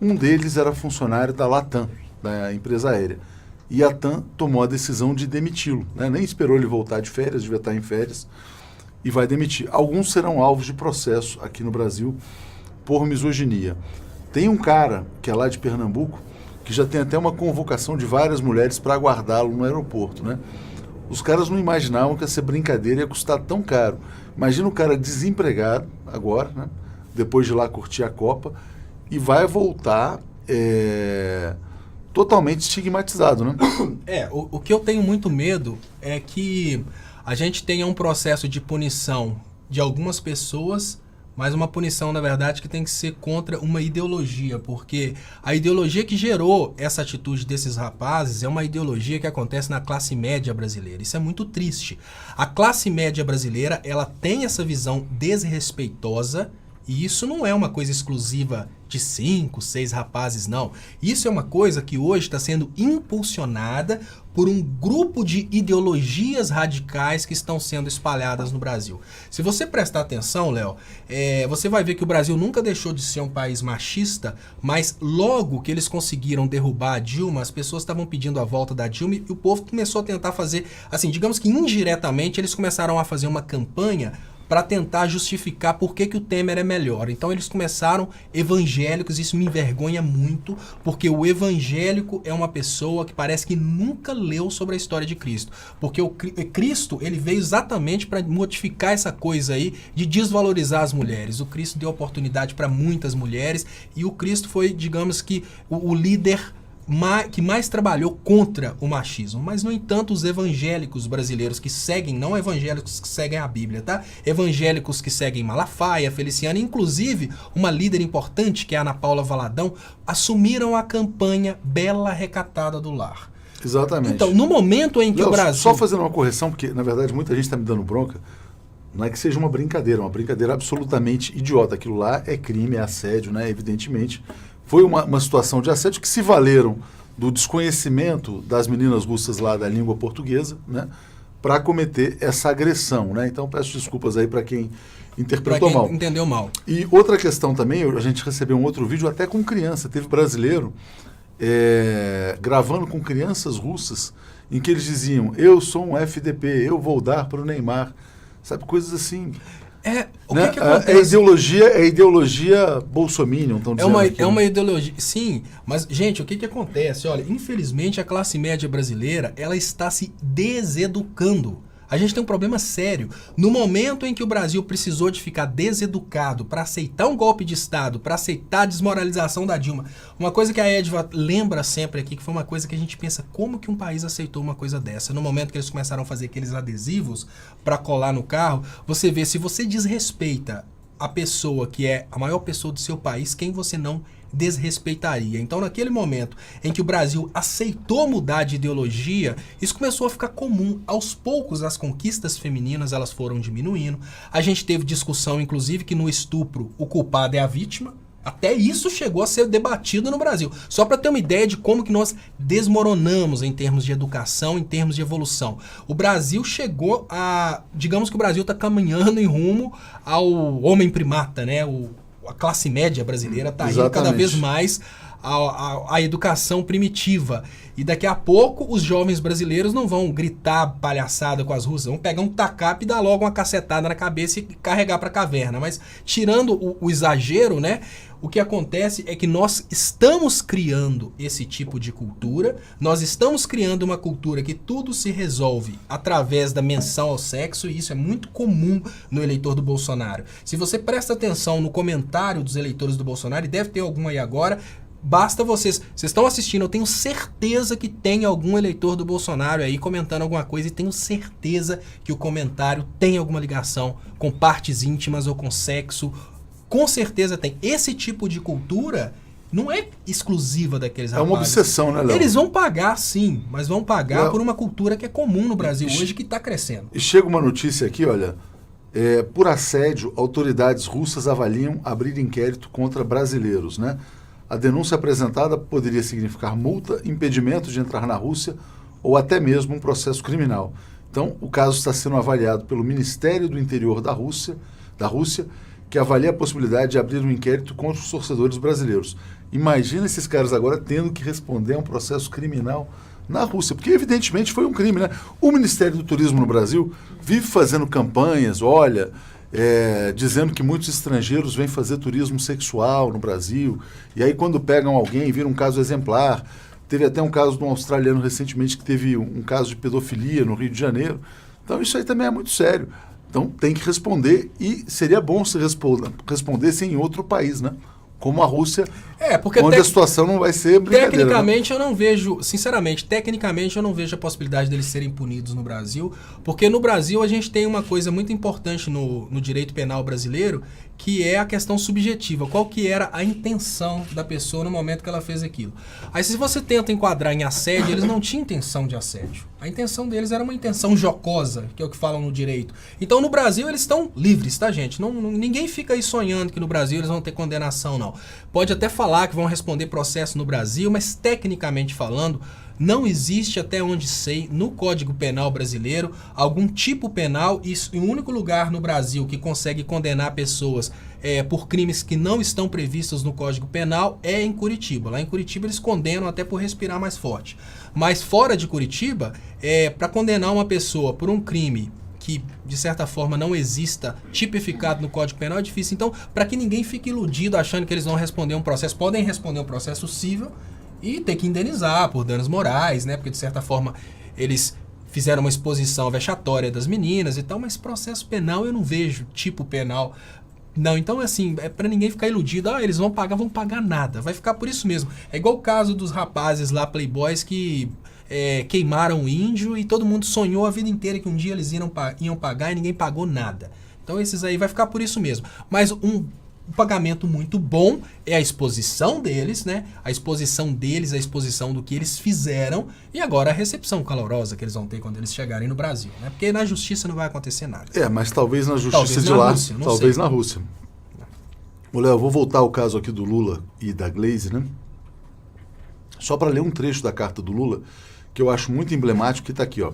Um deles era funcionário da Latam, da empresa aérea, e a TAM tomou a decisão de demiti-lo, né? Nem esperou ele voltar de férias, devia estar em férias, e vai demitir. Alguns serão alvos de processo aqui no Brasil por misoginia. Tem um cara que é lá de Pernambuco, que já tem até uma convocação de várias mulheres para aguardá-lo no aeroporto, né? Os caras não imaginavam que essa brincadeira ia custar tão caro. Imagina o cara desempregado agora, né? Depois de lá curtir a Copa, e vai voltar totalmente estigmatizado, né? O que eu tenho muito medo é que a gente tenha um processo de punição de algumas pessoas, mas uma punição, na verdade, que tem que ser contra uma ideologia, porque a ideologia que gerou essa atitude desses rapazes é uma ideologia que acontece na classe média brasileira. Isso é muito triste. A classe média brasileira, ela tem essa visão desrespeitosa, e isso não é uma coisa exclusiva de 5, 6 rapazes, não. Isso é uma coisa que hoje está sendo impulsionada por um grupo de ideologias radicais que estão sendo espalhadas no Brasil. Se você prestar atenção, Léo, você vai ver que o Brasil nunca deixou de ser um país machista, mas logo que eles conseguiram derrubar a Dilma, as pessoas estavam pedindo a volta da Dilma e o povo começou a tentar fazer, assim, digamos que indiretamente eles começaram a fazer uma campanha para tentar justificar por que o Temer é melhor. Então eles começaram evangélicos, isso me envergonha muito, porque o evangélico é uma pessoa que parece que nunca leu sobre a história de Cristo. Porque o Cristo, ele veio exatamente para modificar essa coisa aí de desvalorizar as mulheres. O Cristo deu oportunidade para muitas mulheres e o Cristo foi, digamos que, o líder que mais trabalhou contra o machismo. Mas, no entanto, os evangélicos brasileiros que seguem, não evangélicos que seguem a Bíblia, tá? Evangélicos que seguem Malafaia, Feliciana, inclusive uma líder importante, que é a Ana Paula Valadão, assumiram a campanha Bela Recatada do Lar. Exatamente. Então, no momento em que Léo, o Brasil... Só fazendo uma correção, porque, na verdade, muita gente está me dando bronca. Não é que seja uma brincadeira absolutamente idiota. Aquilo lá é crime, é assédio, né? Evidentemente. Foi uma situação de assédio que se valeram do desconhecimento das meninas russas lá da língua portuguesa, né, para cometer essa agressão, né? Então peço desculpas aí para quem interpretou mal. Entendeu mal. E outra questão também, a gente recebeu um outro vídeo até com criança, teve brasileiro gravando com crianças russas, em que eles diziam: eu sou um FDP, eu vou dar para o Neymar, sabe, coisas assim. O que acontece? É ideologia bolsominion, estão dizendo aqui. É uma ideologia, sim, mas, gente, o que acontece? Olha, infelizmente a classe média brasileira, ela está se deseducando. A gente tem um problema sério. No momento em que o Brasil precisou de ficar deseducado para aceitar um golpe de Estado, para aceitar a desmoralização da Dilma, uma coisa que a Edva lembra sempre aqui, que foi uma coisa que a gente pensa, como que um país aceitou uma coisa dessa? No momento que eles começaram a fazer aqueles adesivos para colar no carro, você vê, se você desrespeita a pessoa que é a maior pessoa do seu país, quem você não desrespeitaria. Então, naquele momento em que o Brasil aceitou mudar de ideologia, isso começou a ficar comum. Aos poucos, as conquistas femininas elas foram diminuindo. A gente teve discussão, inclusive, que no estupro o culpado é a vítima. Até isso chegou a ser debatido no Brasil. Só para ter uma ideia de como que nós desmoronamos em termos de educação, em termos de evolução. O Brasil chegou a... Digamos que o Brasil está caminhando em rumo ao homem primata, né? A classe média brasileira está indo cada vez mais à educação primitiva. E daqui a pouco os jovens brasileiros não vão gritar palhaçada com as russas, vão pegar um tacape e dar logo uma cacetada na cabeça e carregar para a caverna. Mas tirando o exagero, né? O que acontece é que nós estamos criando esse tipo de cultura, nós estamos criando uma cultura que tudo se resolve através da menção ao sexo, e isso é muito comum no eleitor do Bolsonaro. Se você presta atenção no comentário dos eleitores do Bolsonaro, e deve ter algum aí agora, basta vocês estão assistindo, eu tenho certeza que tem algum eleitor do Bolsonaro aí comentando alguma coisa, e tenho certeza que o comentário tem alguma ligação com partes íntimas ou com sexo. Com certeza tem. Esse tipo de cultura não é exclusiva daqueles rapazes. É uma obsessão, né, Léo? Eles vão pagar, sim, mas vão pagar por uma cultura que é comum no Brasil hoje, que está crescendo. E chega uma notícia aqui, olha, por assédio, autoridades russas avaliam abrir inquérito contra brasileiros, né? A denúncia apresentada poderia significar multa, impedimento de entrar na Rússia ou até mesmo um processo criminal. Então, o caso está sendo avaliado pelo Ministério do Interior da Rússia, que avalia a possibilidade de abrir um inquérito contra os torcedores brasileiros. Imagina esses caras agora tendo que responder a um processo criminal na Rússia, porque evidentemente foi um crime, né? O Ministério do Turismo no Brasil vive fazendo campanhas, olha, dizendo que muitos estrangeiros vêm fazer turismo sexual no Brasil, e aí quando pegam alguém, vira um caso exemplar. Teve até um caso de um australiano recentemente que teve um caso de pedofilia no Rio de Janeiro. Então isso aí também é muito sério. Então tem que responder, e seria bom se respondesse em outro país, né? como a Rússia, porque onde a situação não vai ser brincadeira. Tecnicamente, né? Eu não vejo, sinceramente, tecnicamente eu não vejo a possibilidade deles serem punidos no Brasil, porque no Brasil a gente tem uma coisa muito importante no direito penal brasileiro, que é a questão subjetiva. Qual que era a intenção da pessoa no momento que ela fez aquilo? Aí se você tenta enquadrar em assédio, eles não tinham intenção de assédio. A intenção deles era uma intenção jocosa, que é o que falam no direito. Então no Brasil eles estão livres, tá, gente? Ninguém fica aí sonhando que no Brasil eles vão ter condenação, não. Pode até falar que vão responder processo no Brasil, mas tecnicamente falando, não existe, até onde sei, no Código Penal brasileiro, algum tipo penal, e o único lugar no Brasil que consegue condenar pessoas por crimes que não estão previstos no Código Penal é em Curitiba. Lá em Curitiba eles condenam até por respirar mais forte. Mas fora de Curitiba, para condenar uma pessoa por um crime que, de certa forma, não exista tipificado no Código Penal é difícil. Então, para que ninguém fique iludido achando que eles vão responder um processo, podem responder um processo civil e ter que indenizar por danos morais, né? Porque, de certa forma, eles fizeram uma exposição vexatória das meninas e tal, mas processo penal eu não vejo tipo penal. Não, então, assim, é para ninguém ficar iludido. Eles vão pagar nada. Vai ficar por isso mesmo. É igual o caso dos rapazes lá, playboys, que queimaram o índio e todo mundo sonhou a vida inteira que um dia eles iam pagar e ninguém pagou nada. Então, esses aí vai ficar por isso mesmo. Mas um pagamento muito bom é a exposição deles, né? A exposição deles, a exposição do que eles fizeram e agora a recepção calorosa que eles vão ter quando eles chegarem no Brasil, né? Porque na justiça não vai acontecer nada. Mas talvez na justiça de lá, talvez na Rússia. Ô, Léo, eu vou voltar ao caso aqui do Lula e da Glaze, né? Só para ler um trecho da carta do Lula, que eu acho muito emblemático, que está aqui, ó.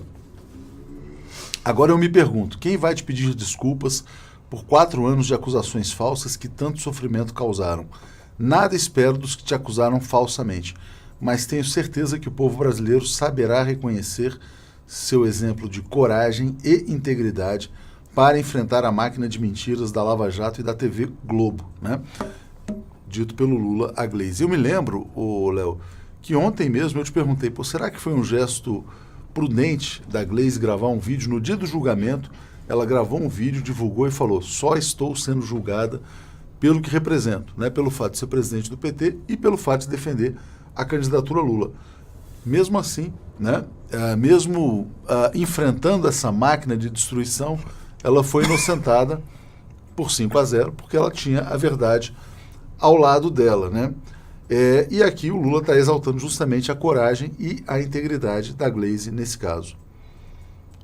Agora eu me pergunto, quem vai te pedir desculpas por 4 anos de acusações falsas que tanto sofrimento causaram? Nada espero dos que te acusaram falsamente, mas tenho certeza que o povo brasileiro saberá reconhecer seu exemplo de coragem e integridade para enfrentar a máquina de mentiras da Lava Jato e da TV Globo, né? Dito pelo Lula a Glaze. Eu me lembro, Léo, que ontem mesmo eu te perguntei, será que foi um gesto prudente da Glaze gravar um vídeo no dia do julgamento? Ela gravou um vídeo, divulgou e falou: só estou sendo julgada pelo que represento, né? Pelo fato de ser presidente do PT e pelo fato de defender a candidatura Lula. Mesmo assim, né? Mesmo enfrentando essa máquina de destruição, ela foi inocentada por 5-0, porque ela tinha a verdade ao lado dela, né? E aqui o Lula está exaltando justamente a coragem e a integridade da Glaze nesse caso.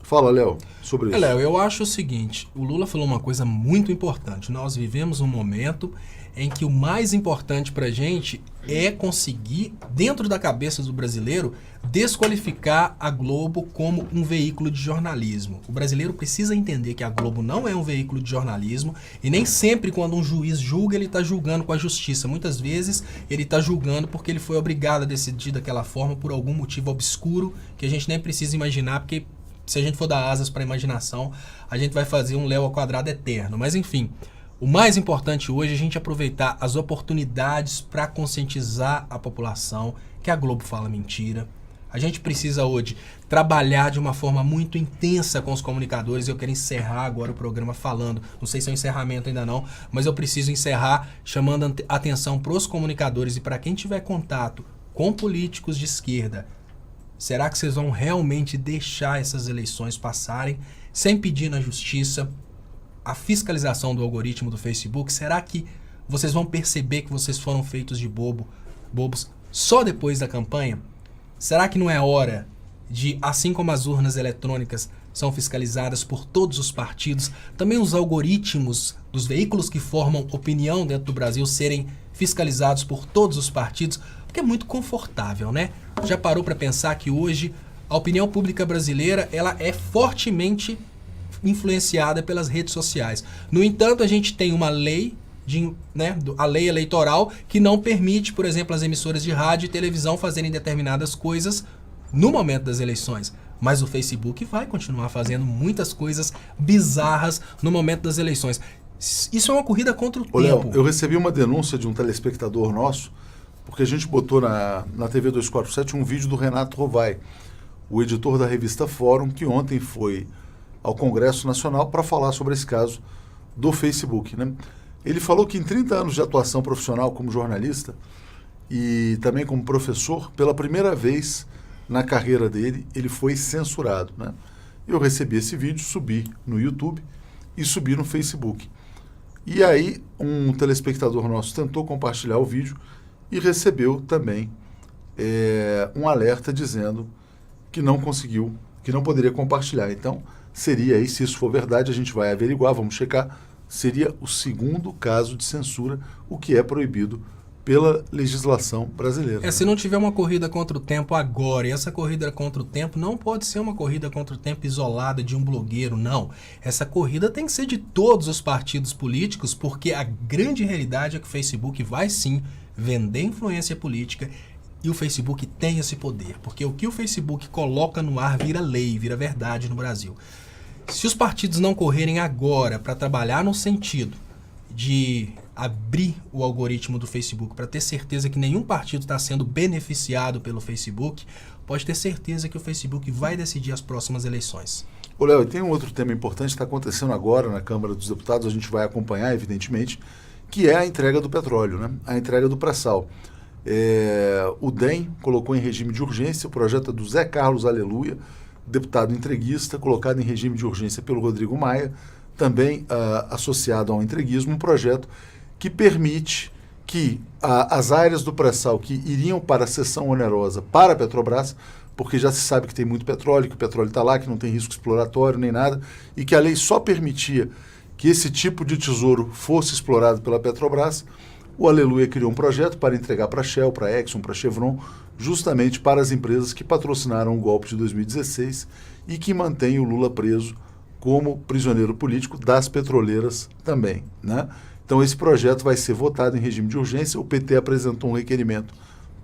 Fala, Léo, sobre isso. Léo, eu acho o seguinte, o Lula falou uma coisa muito importante. Nós vivemos um momento em que o mais importante para a gente é conseguir, dentro da cabeça do brasileiro, desqualificar a Globo como um veículo de jornalismo. O brasileiro precisa entender que a Globo não é um veículo de jornalismo e nem sempre quando um juiz julga, ele está julgando com a justiça. Muitas vezes ele está julgando porque ele foi obrigado a decidir daquela forma por algum motivo obscuro que a gente nem precisa imaginar, porque se a gente for dar asas para a imaginação, a gente vai fazer um Léo ao quadrado eterno. Mas enfim, o mais importante hoje é a gente aproveitar as oportunidades para conscientizar a população que a Globo fala mentira. A gente precisa hoje trabalhar de uma forma muito intensa com os comunicadores. Eu quero encerrar agora o programa falando, não sei se é um encerramento ainda não, mas eu preciso encerrar chamando atenção para os comunicadores e para quem tiver contato com políticos de esquerda. Será que vocês vão realmente deixar essas eleições passarem sem pedir na justiça a fiscalização do algoritmo do Facebook? Será que vocês vão perceber que vocês foram feitos de bobos só depois da campanha? Será que não é hora de, assim como as urnas eletrônicas são fiscalizadas por todos os partidos, também os algoritmos dos veículos que formam opinião dentro do Brasil serem fiscalizados por todos os partidos? Porque é muito confortável, né? Já parou para pensar que hoje a opinião pública brasileira ela é fortemente influenciada pelas redes sociais. No entanto, a gente tem uma lei, a lei eleitoral, que não permite, por exemplo, as emissoras de rádio e televisão fazerem determinadas coisas no momento das eleições. Mas o Facebook vai continuar fazendo muitas coisas bizarras no momento das eleições. Isso é uma corrida contra o tempo. Léo, eu recebi uma denúncia de um telespectador nosso, porque a gente botou na TV 247 um vídeo do Renato Rovai, o editor da revista Fórum, que ontem foi ao Congresso Nacional para falar sobre esse caso do Facebook, né? Ele falou que em 30 anos de atuação profissional como jornalista e também como professor, pela primeira vez na carreira dele, ele foi censurado, né? Eu recebi esse vídeo, subi no YouTube e subi no Facebook. E aí um telespectador nosso tentou compartilhar o vídeo e recebeu também um alerta dizendo que não conseguiu, que não poderia compartilhar. Então, seria aí, se isso for verdade, a gente vai averiguar, vamos checar, seria o segundo caso de censura, o que é proibido pela legislação brasileira. Se não tiver uma corrida contra o tempo agora, e essa corrida contra o tempo não pode ser uma corrida contra o tempo isolada de um blogueiro, não. Essa corrida tem que ser de todos os partidos políticos, porque a grande realidade é que o Facebook vai sim vender influência política e o Facebook tem esse poder, porque o que o Facebook coloca no ar vira lei, vira verdade no Brasil. Se os partidos não correrem agora para trabalhar no sentido de abrir o algoritmo do Facebook para ter certeza que nenhum partido está sendo beneficiado pelo Facebook, pode ter certeza que o Facebook vai decidir as próximas eleições. Ô Léo, tem um outro tema importante que está acontecendo agora na Câmara dos Deputados, a gente vai acompanhar, evidentemente, que é a entrega do petróleo, né? A entrega do pré-sal. O DEM colocou em regime de urgência o projeto do Zé Carlos Aleluia, deputado entreguista, colocado em regime de urgência pelo Rodrigo Maia, também associado ao entreguismo, um projeto que permite que as áreas do pré-sal que iriam para a cessão onerosa para a Petrobras, porque já se sabe que tem muito petróleo, que o petróleo está lá, que não tem risco exploratório nem nada, e que a lei só permitia que esse tipo de tesouro fosse explorado pela Petrobras, o Aleluia criou um projeto para entregar para a Shell, para a Exxon, para a Chevron, justamente para as empresas que patrocinaram o golpe de 2016 e que mantêm o Lula preso como prisioneiro político das petroleiras também, né? Então esse projeto vai ser votado em regime de urgência, o PT apresentou um requerimento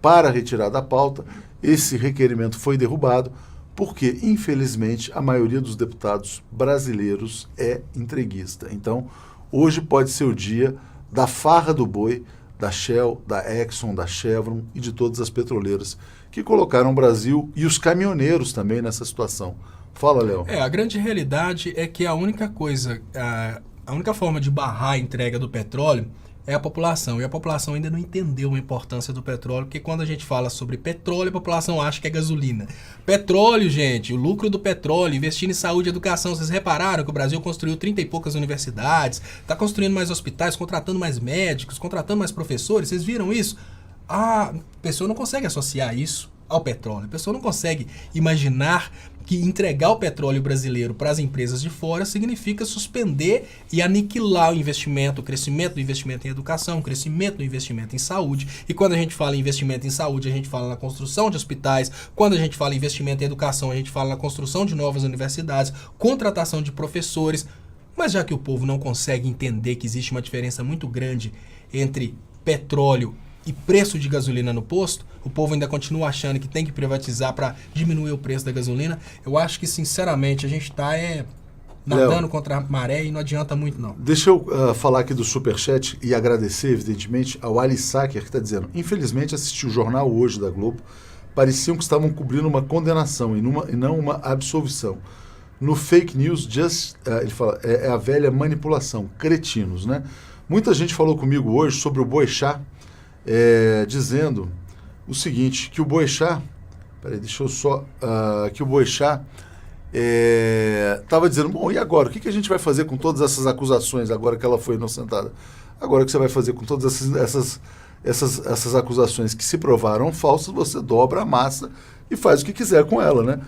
para retirar da pauta, esse requerimento foi derrubado, porque, infelizmente, a maioria dos deputados brasileiros é entreguista. Então, hoje pode ser o dia da farra do boi, da Shell, da Exxon, da Chevron e de todas as petroleiras que colocaram o Brasil e os caminhoneiros também nessa situação. Fala, Léo. A grande realidade é que a única coisa, a única forma de barrar a entrega do petróleo é a população. E a população ainda não entendeu a importância do petróleo, porque quando a gente fala sobre petróleo, a população acha que é gasolina. Petróleo, gente, o lucro do petróleo, investindo em saúde e educação. Vocês repararam que o Brasil construiu 30 e poucas universidades, está construindo mais hospitais, contratando mais médicos, contratando mais professores. Vocês viram isso? A pessoa não consegue associar isso ao petróleo. A pessoa não consegue imaginar que entregar o petróleo brasileiro para as empresas de fora significa suspender e aniquilar o investimento, o crescimento do investimento em educação, o crescimento do investimento em saúde. E quando a gente fala em investimento em saúde, a gente fala na construção de hospitais. Quando a gente fala em investimento em educação, a gente fala na construção de novas universidades, contratação de professores. Mas já que o povo não consegue entender que existe uma diferença muito grande entre petróleo e preço de gasolina no posto, o povo ainda continua achando que tem que privatizar para diminuir o preço da gasolina. Eu acho que, sinceramente, a gente está nadando contra a maré e não adianta muito, não. Deixa eu falar aqui do Superchat e agradecer, evidentemente, ao Ali Sacker, que está dizendo: infelizmente, assisti o jornal hoje da Globo, pareciam que estavam cobrindo uma condenação e não uma absolvição. No fake news, ele fala, é a velha manipulação, cretinos, né? Muita gente falou comigo hoje sobre o Boechat, dizendo o seguinte, que o Boechat, que o Boechat estava dizendo, bom, e agora? O que a gente vai fazer com todas essas acusações agora que ela foi inocentada? Agora o que você vai fazer com todas essas acusações que se provaram falsas, você dobra a massa e faz o que quiser com ela, né?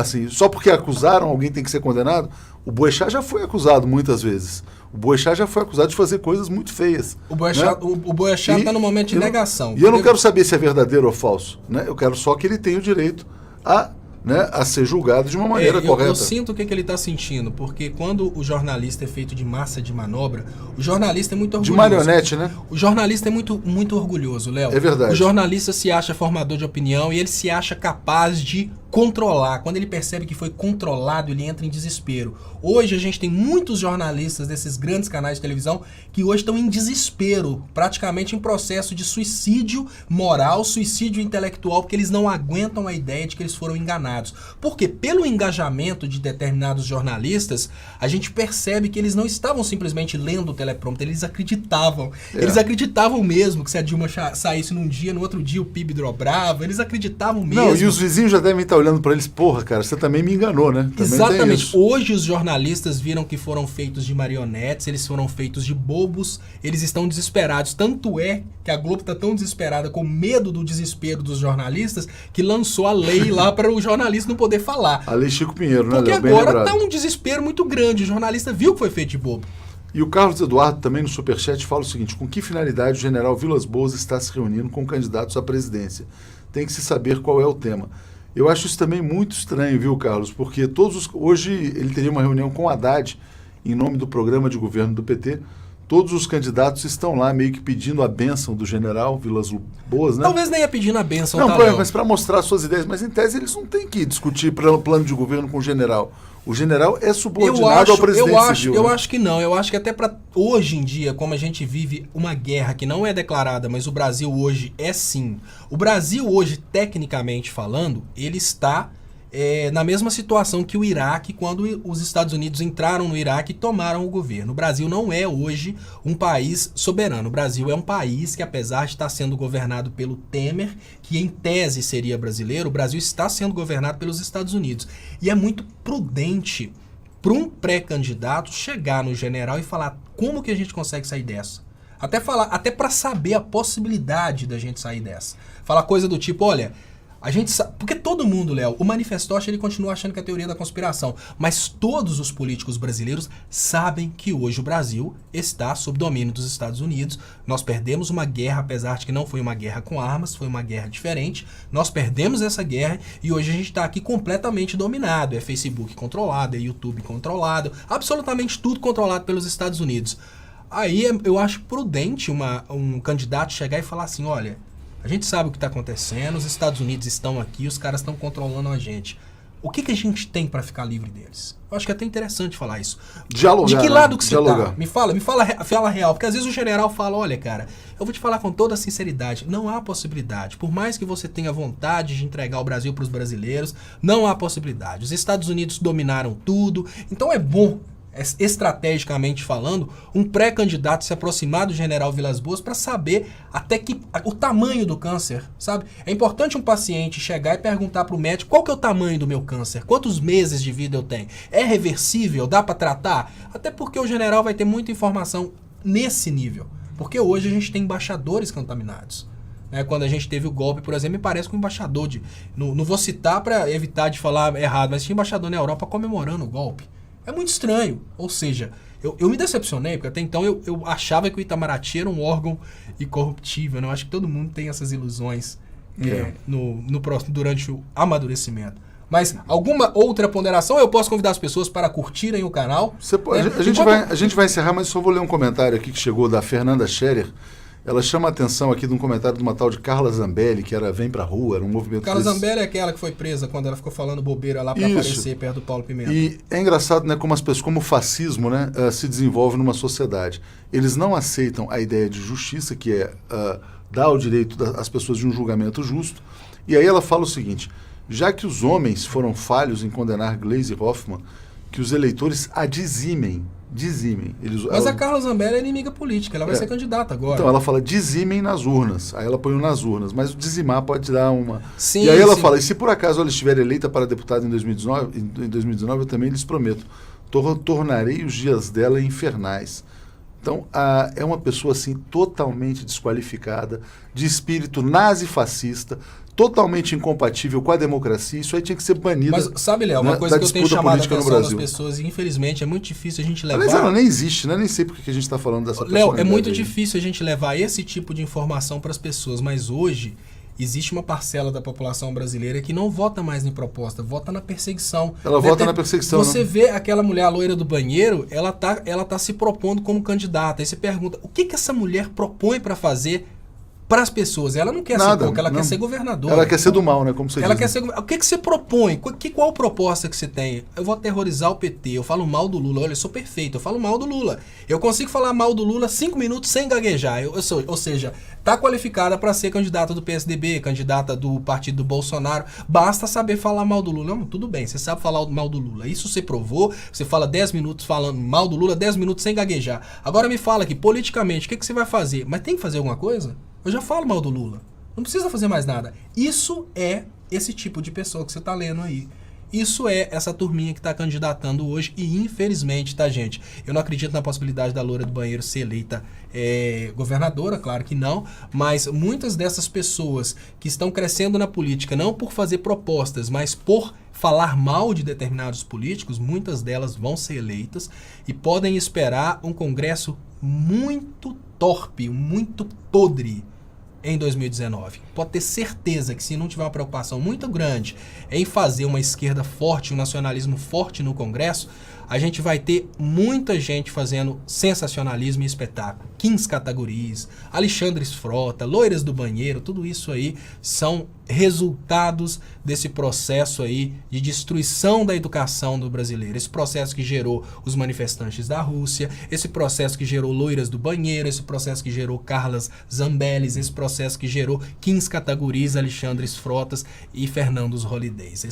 Assim, só porque acusaram, alguém tem que ser condenado? O Boechat já foi acusado muitas vezes. O Boechat já foi acusado de fazer coisas muito feias. O Boechat está no momento de negação. E eu não quero saber se é verdadeiro ou falso, né? Eu quero só que ele tenha o direito a ser julgado de uma maneira correta. Eu sinto o que ele está sentindo, porque quando o jornalista é feito de massa de manobra, o jornalista é muito orgulhoso. De marionete, né? O jornalista é muito, muito orgulhoso, Léo. É verdade. O jornalista se acha formador de opinião e ele se acha capaz de controlar. Quando ele percebe que foi controlado, ele entra em desespero. Hoje a gente tem muitos jornalistas desses grandes canais de televisão que hoje estão em desespero, praticamente em processo de suicídio moral, suicídio intelectual, porque eles não aguentam a ideia de que eles foram enganados. Porque pelo engajamento de determinados jornalistas, a gente percebe que eles não estavam simplesmente lendo o teleprompter, eles acreditavam. Eles acreditavam mesmo que se a Dilma saísse num dia, no outro dia o PIB dobrava, eles acreditavam mesmo. Não, e os vizinhos já devem estar olhando para eles, porra, cara, você também me enganou, né? Também exatamente. Hoje os jornalistas viram que foram feitos de marionetes, eles foram feitos de bobos, eles estão desesperados. Tanto é que a Globo está tão desesperada com medo do desespero dos jornalistas que lançou a lei lá para o jornalista não poder falar. A lei Chico Pinheiro, né, porque Léo? Bem agora lembrado. está um desespero muito grande. O jornalista viu que foi feito de bobo. E o Carlos Eduardo também no Superchat fala o seguinte: com que finalidade o general Vilas Boas está se reunindo com candidatos à presidência? Tem que se saber qual é o tema. Eu acho isso também muito estranho, viu, Carlos? Porque hoje ele teria uma reunião com o Haddad, em nome do programa de governo do PT. Todos os candidatos estão lá meio que pedindo a bênção do general Vilas Boas, né? Talvez nem ia pedindo a bênção, não, tá, mas para mostrar suas ideias. Mas em tese eles não têm que discutir plano de governo com o general. O general é subordinado ao presidente civil. Eu né? acho que não. Eu acho que até para hoje em dia, como a gente vive uma guerra que não é declarada, mas o Brasil hoje é sim. O Brasil hoje, tecnicamente falando, ele está na mesma situação que o Iraque quando os Estados Unidos entraram no Iraque e tomaram o governo. O Brasil não é hoje um país soberano. O Brasil é um país que, apesar de estar sendo governado pelo Temer, que em tese seria brasileiro, o Brasil está sendo governado pelos Estados Unidos. E é muito prudente para um pré-candidato chegar no general e falar como que a gente consegue sair dessa. Até para saber a possibilidade da gente sair dessa. Falar coisa do tipo, olha, a gente sabe, porque todo mundo, Léo, o manifestoche ele continua achando que é a teoria da conspiração, mas todos os políticos brasileiros sabem que hoje o Brasil está sob domínio dos Estados Unidos. Nós perdemos uma guerra, apesar de que não foi uma guerra com armas, foi uma guerra diferente. Nós perdemos essa guerra e hoje a gente está aqui completamente dominado. É Facebook controlado, é YouTube controlado, absolutamente tudo controlado pelos Estados Unidos. Aí eu acho prudente um candidato chegar e falar assim, olha, a gente sabe o que está acontecendo, os Estados Unidos estão aqui, os caras estão controlando a gente. O que a gente tem para ficar livre deles? Eu acho que é até interessante falar isso. Dialogar, de que lado que você dialogar. tá? Me fala real. Porque às vezes o general fala, olha, cara, eu vou te falar com toda a sinceridade, não há possibilidade. Por mais que você tenha vontade de entregar o Brasil para os brasileiros, não há possibilidade. Os Estados Unidos dominaram tudo, então é bom, estrategicamente falando, um pré-candidato se aproximar do general Vilas Boas para saber até o tamanho do câncer, sabe? É importante um paciente chegar e perguntar para o médico qual que é o tamanho do meu câncer, quantos meses de vida eu tenho, é reversível, dá para tratar? Até porque o general vai ter muita informação nesse nível, porque hoje a gente tem embaixadores contaminados. Quando a gente teve o golpe, por exemplo, me parece que um embaixador não vou citar para evitar de falar errado, mas tinha embaixador na Europa comemorando o golpe. É muito estranho. Ou seja, eu me decepcionei, porque até então eu achava que o Itamaraty era um órgão incorruptível. Né? Eu acho que todo mundo tem essas ilusões durante o amadurecimento. Mas alguma outra ponderação? Eu posso convidar as pessoas para curtirem o canal? A gente vai encerrar, mas só vou ler um comentário aqui que chegou da Fernanda Scherer. Ela chama a atenção aqui de um comentário de uma tal de Carla Zambelli, que era Vem Pra Rua, era um movimento... Carla Zambelli é aquela que foi presa quando ela ficou falando bobeira lá para aparecer perto do Paulo Pimenta. E é engraçado, né, como as pessoas, como o fascismo, né, se desenvolve numa sociedade. Eles não aceitam a ideia de justiça, que é dar o direito às pessoas de um julgamento justo. E aí ela fala o seguinte: já que os homens foram falhos em condenar Gleisi Hoffmann, que os eleitores a dizimem. Mas a Carla Zambelli é inimiga política, ela vai ser candidata agora. Então ela fala dizimem nas urnas, aí ela põe o nas urnas, mas o dizimar pode dar uma... Sim, e aí ela fala, e se por acaso ela estiver eleita para deputada em 2019, eu também lhes prometo, tornarei os dias dela infernais. Então, é uma pessoa assim totalmente desqualificada, de espírito nazi-fascista, totalmente incompatível com a democracia. Isso aí tinha que ser banido. Mas sabe, Léo, uma coisa que eu tenho chamado a atenção das pessoas, e infelizmente é muito difícil a gente levar... Aliás, ela nem existe, né? Nem sei porque que a gente está falando dessa pessoa. Léo, é muito difícil a gente levar esse tipo de informação para as pessoas, mas hoje existe uma parcela da população brasileira que não vota mais em proposta, vota na perseguição. Ela vota na perseguição. Você vê aquela mulher, a loira do banheiro, ela tá se propondo como candidata. Aí você pergunta, o que essa mulher propõe para fazer para as pessoas. Ela não quer Nada, ser coca, ela não. quer ser governadora. Ela quer ser do mal, né? Como você Ela diz, quer né? ser. O que você propõe? Qual proposta que você tem? Eu vou aterrorizar o PT, eu falo mal do Lula. Olha, eu sou perfeito, eu falo mal do Lula. Eu consigo falar mal do Lula 5 minutos sem gaguejar. Ou seja, tá qualificada para ser candidata do PSDB, candidata do partido do Bolsonaro. Basta saber falar mal do Lula. Não, tudo bem, você sabe falar mal do Lula. Isso você provou, você fala 10 minutos falando mal do Lula, 10 minutos sem gaguejar. Agora me fala aqui, politicamente, o que você vai fazer? Mas tem que fazer alguma coisa? Eu já falo mal do Lula. Não precisa fazer mais nada. Isso é esse tipo de pessoa que você está lendo aí. Isso é essa turminha que está candidatando hoje e infelizmente, tá, gente? Eu não acredito na possibilidade da Loura do Banheiro ser eleita governadora, claro que não, mas muitas dessas pessoas que estão crescendo na política, não por fazer propostas, mas por falar mal de determinados políticos, muitas delas vão ser eleitas e podem esperar um Congresso muito torpe, muito podre em 2019. Pode ter certeza que se não tiver uma preocupação muito grande em fazer uma esquerda forte, um nacionalismo forte no Congresso, a gente vai ter muita gente fazendo sensacionalismo e espetáculo. Kings Categorias, Alexandres Frota, Loiras do Banheiro, tudo isso aí são resultados desse processo aí de destruição da educação do brasileiro. Esse processo que gerou os manifestantes da Rússia, esse processo que gerou Loiras do Banheiro, esse processo que gerou Carlas Zambellis, esse processo que gerou Kings Categorias, Alexandres Frotas e Fernandos Holidays.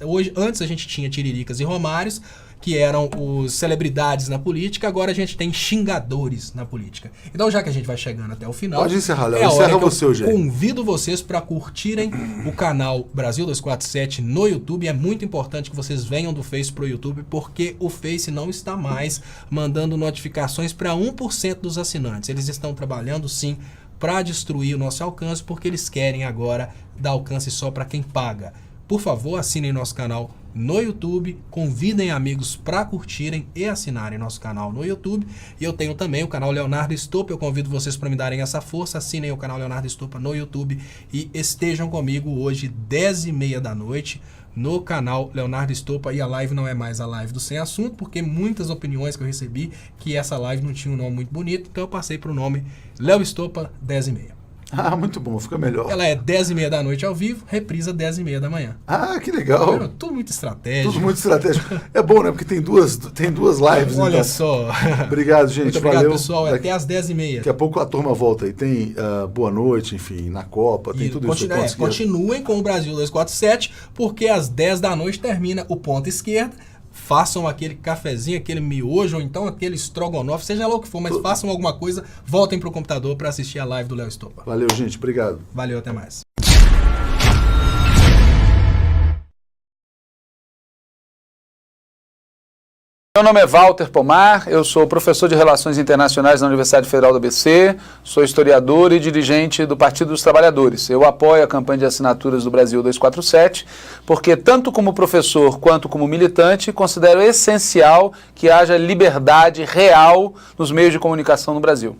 Hoje, antes a gente tinha Tiriricas e Romários, que eram os celebridades na política, agora a gente tem xingadores na política. Então, já que a gente vai chegando até o final, pode encerrar, Léo. Encerra você, Eugênio. Convido vocês para curtirem o canal Brasil 247 no YouTube. É muito importante que vocês venham do Face pro YouTube, porque o Face não está mais mandando notificações para 1% dos assinantes. Eles estão trabalhando, sim, para destruir o nosso alcance, porque eles querem agora dar alcance só para quem paga. Por favor, assinem nosso canal no YouTube, convidem amigos para curtirem e assinarem nosso canal no YouTube. E eu tenho também o canal Leonardo Estopa, eu convido vocês para me darem essa força, assinem o canal Leonardo Estopa no YouTube e estejam comigo hoje 10h30 da noite no canal Leonardo Estopa. E a live não é mais a live do Sem Assunto, porque muitas opiniões que eu recebi que essa live não tinha um nome muito bonito, então eu passei para o nome Léo Estopa 10h30. Ah, muito bom, fica melhor. Ela é 10h30 da noite ao vivo, reprisa 10h30 da manhã. Ah, que legal. Tudo muito estratégico. Tudo muito estratégico. É bom, né? Porque tem duas lives. Olha então. só. Obrigado, gente. Muito obrigado, valeu. pessoal. Até às 10h30. Daqui a pouco a turma volta aí. Tem Boa Noite, enfim, na Copa, tem tudo isso. Continuem com o Brasil 247, porque às 10 da noite termina o Ponta Esquerda. Façam aquele cafezinho, aquele miojo, ou então aquele estrogonofe, seja lá o que for, mas façam alguma coisa, voltem pro computador para assistir a live do Léo Estopa. Valeu, gente. Obrigado. Valeu, até mais. Meu nome é Walter Pomar, eu sou professor de Relações Internacionais na Universidade Federal do ABC, sou historiador e dirigente do Partido dos Trabalhadores. Eu apoio a campanha de assinaturas do Brasil 247, porque tanto como professor quanto como militante, considero essencial que haja liberdade real nos meios de comunicação no Brasil.